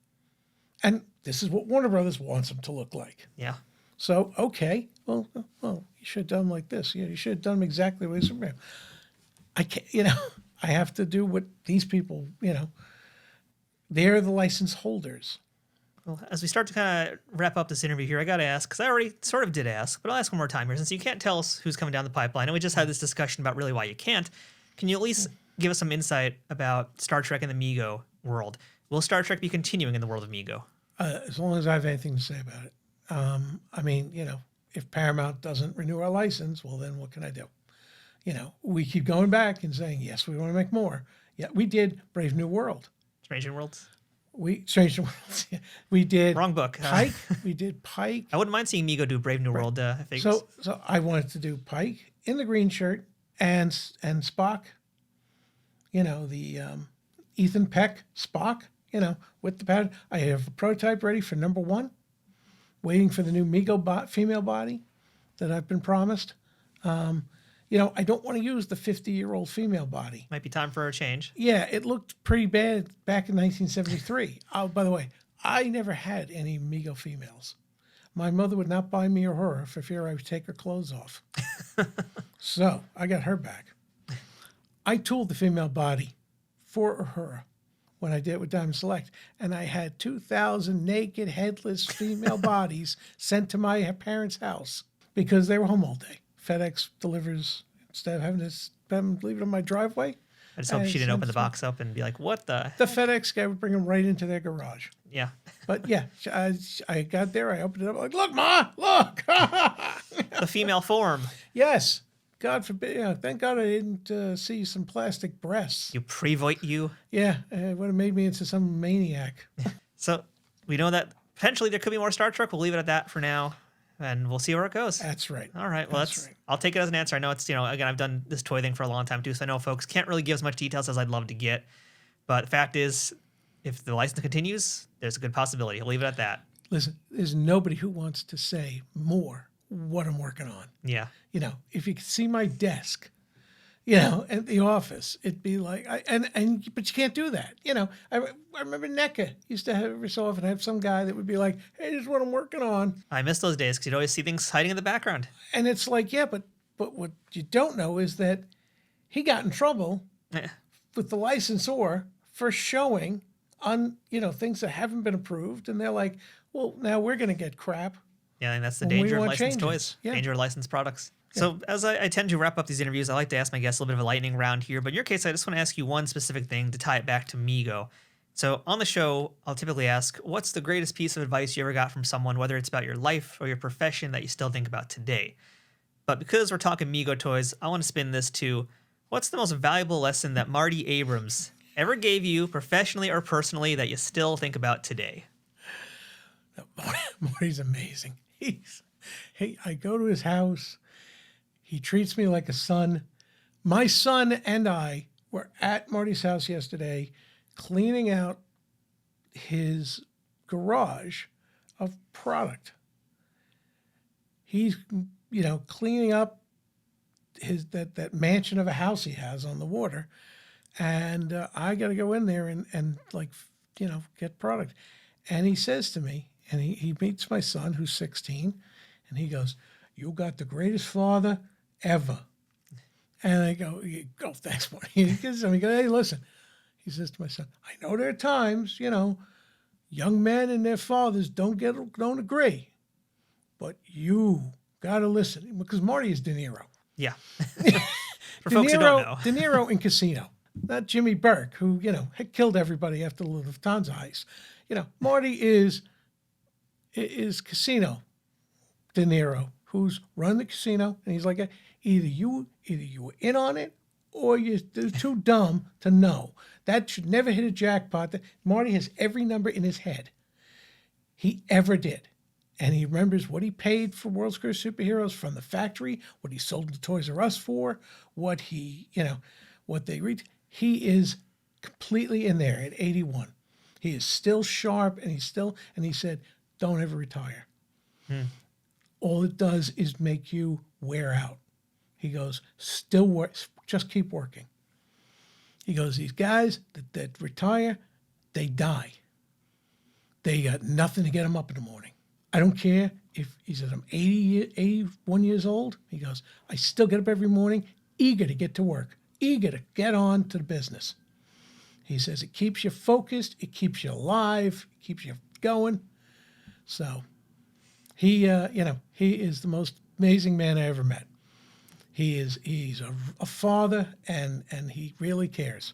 And this is what Warner Brothers wants him to look like. Yeah. So, okay, well, you should have done him like this. You should have done him exactly the way Superman. I can't, I have to do what these people, they're the license holders. Well, as we start to kind of wrap up this interview here, I got to ask, because I already sort of did ask, but I'll ask one more time here, since you can't tell us who's coming down the pipeline, and we just had this discussion about really why you can't. Can you at least give us some insight about Star Trek and the Mego world? Will Star Trek be continuing in the world of Mego? As long as I have anything to say about it. If Paramount doesn't renew our license, well, then what can I do? We keep going back and saying, yes, we want to make more. Yeah, we did Brave New World. Strange New Worlds? Strange New Worlds. We did Wrong book. Pike. We did Pike. I wouldn't mind seeing Mego do Brave New World figures. So I wanted to do Pike in the green shirt and Spock. The Ethan Peck Spock. With the pattern. I have a prototype ready for number 1. Waiting for the new Mego female body that I've been promised. I don't want to use the 50-year-old female body. Might be time for a change. Yeah, it looked pretty bad back in 1973. Oh, by the way, I never had any Mego females. My mother would not buy me or her for fear I would take her clothes off. So I got her back. I tooled the female body for her when I did it with Diamond Select, and I had 2,000 naked, headless female bodies sent to my parents' house because they were home all day. FedEx delivers instead of having them leave it on my driveway. I just hope she didn't open the box up and be like, what the? The FedEx guy would bring them right into their garage. Yeah. But yeah, I got there, I opened it up, like, look, Ma, look. The female form. Yes. God forbid. Thank God I didn't see some plastic breasts. You prevoit you. Yeah, it would have made me into some maniac. So we know that potentially there could be more Star Trek. We'll leave it at that for now. And we'll see where it goes. That's right. All right. Well, I'll take it as an answer. I know it's, again, I've done this toy thing for a long time too, so I know folks can't really give as much details as I'd love to get. But the fact is, if the license continues, there's a good possibility. I'll leave it at that. Listen, there's nobody who wants to say more what I'm working on. Yeah. If you could see my desk, at the office, it'd be like, but you can't do that. I remember NECA used to have every so often have some guy that would be like, hey, this is what I'm working on. I miss those days because you'd always see things hiding in the background. And it's like, yeah, but what you don't know is that he got in trouble with the licensor for showing on, things that haven't been approved. And they're like, well, now we're going to get crap. Yeah, I think that's the danger of licensed changes. toys. Yeah. Danger of licensed products. So as I tend to wrap up these interviews, I like to ask my guests a little bit of a lightning round here. But in your case, I just want to ask you one specific thing to tie it back to Mego. So on the show, I'll typically ask, what's the greatest piece of advice you ever got from someone, whether it's about your life or your profession, that you still think about today? But because we're talking Mego Toys, I want to spin this to, what's the most valuable lesson that Marty Abrams ever gave you, professionally or personally, that you still think about today? Marty's amazing. I go to his house. He treats me like a son. My son and I were at Marty's house yesterday cleaning out his garage of product. He's, cleaning up that mansion of a house he has on the water. And I got to go in there and get product. And he says to me, and he meets my son, who's 16, and he goes, "You got the greatest father ever." And I go, "Oh, thanks, Marty." He goes, "Hey, listen." He says to my son, "I know there are times, young men and their fathers don't agree, but you got to listen." Because Marty is De Niro. Yeah. For folks who don't know. De Niro in Casino. Not Jimmy Burke, who, had killed everybody after the Lufthansa heist. Marty is Casino De Niro, who's run the casino, and he's like, either you were in on it or you're too dumb to know. That should never hit a jackpot. Marty has every number in his head he ever did. And he remembers what he paid for World's Greatest Superheroes from the factory, what he sold to Toys R Us for, what they reached. He is completely in there at 81. He is still sharp, and he said, "Don't ever retire. All it does is make you wear out." He goes, "Still work, just keep working." He goes, "These guys that retire, they die. They got nothing to get them up in the morning. I don't care if," he says, "I'm 81 years old." He goes, "I still get up every morning, eager to get to work, eager to get on to the business." He says, "It keeps you focused, it keeps you alive, it keeps you going." So he is the most amazing man I ever met. He's a father, and he really cares.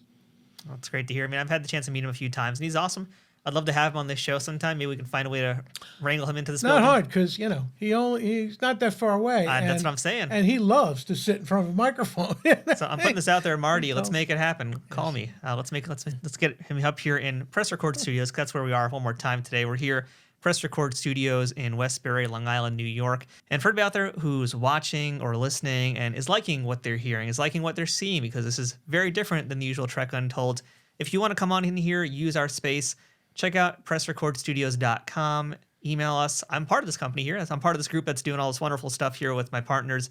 Well, it's great to hear. I mean, I've had the chance to meet him a few times, and he's awesome. I'd love to have him on this show sometime. Maybe we can find a way to wrangle him into this building. Not hard, because he's not that far away. That's what I'm saying. And he loves to sit in front of a microphone. So I'm putting this out there, Marty. Let's make it happen. Call me. Let's get him up here in Press Record Studios. That's where we are one more time today. We're here, Press Record Studios in Westbury, Long Island, New York. And for everybody out there who's watching or listening and is liking what they're hearing, is liking what they're seeing, because this is very different than the usual Trek Untold. If you want to come on in here, use our space, check out pressrecordstudios.com. Email us. I'm part of this company here. I'm part of this group that's doing all this wonderful stuff here with my partners,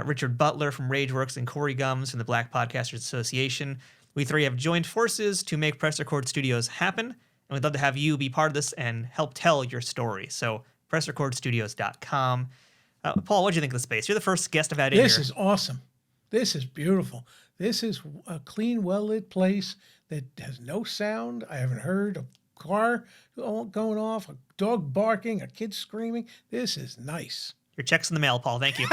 Richard Butler from Rageworks and Corey Gums from the Black Podcasters Association. We three have joined forces to make Press Record Studios happen, and we'd love to have you be part of this and help tell your story. So pressrecordstudios.com. Paul, what do you think of the space? You're the first guest I've had in here. This is awesome. This is beautiful. This is a clean, well-lit place that has no sound. I haven't heard a car going off, a dog barking, a kid screaming. This is nice. Your check's in the mail, Paul. Thank you.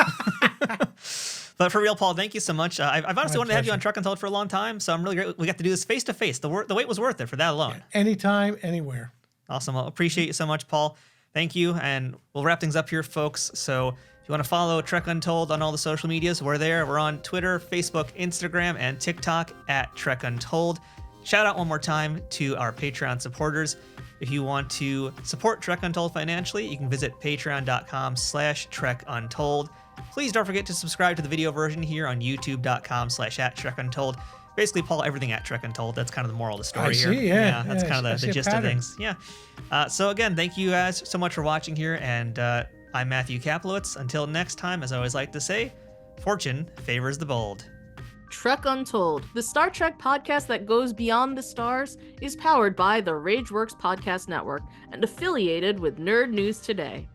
But for real, Paul, thank you so much. I've honestly wanted to have you on Trek Untold for a long time, so I'm really great. We got to do this face to face. The wait was worth it for that alone. Yeah, anytime, anywhere. Awesome. Well, appreciate you so much, Paul. Thank you, and we'll wrap things up here, folks. So if you want to follow Trek Untold on all the social medias, we're there. We're on Twitter, Facebook, Instagram, and TikTok at Trek Untold. Shout out one more time to our Patreon supporters. If you want to support Trek Untold financially, you can visit patreon.com/Trek Untold. Please don't forget to subscribe to the video version here on youtube.com/@Trek Untold. Basically, Paul, everything at Trek Untold. That's kind of the moral of the story here. Yeah. That's kind of the gist of things. Yeah. So again, thank you guys so much for watching here. And I'm Matthew Kaplowitz. Until next time, as I always like to say, fortune favors the bold. Trek Untold, the Star Trek podcast that goes beyond the stars, is powered by the Rageworks Podcast Network and affiliated with Nerd News Today.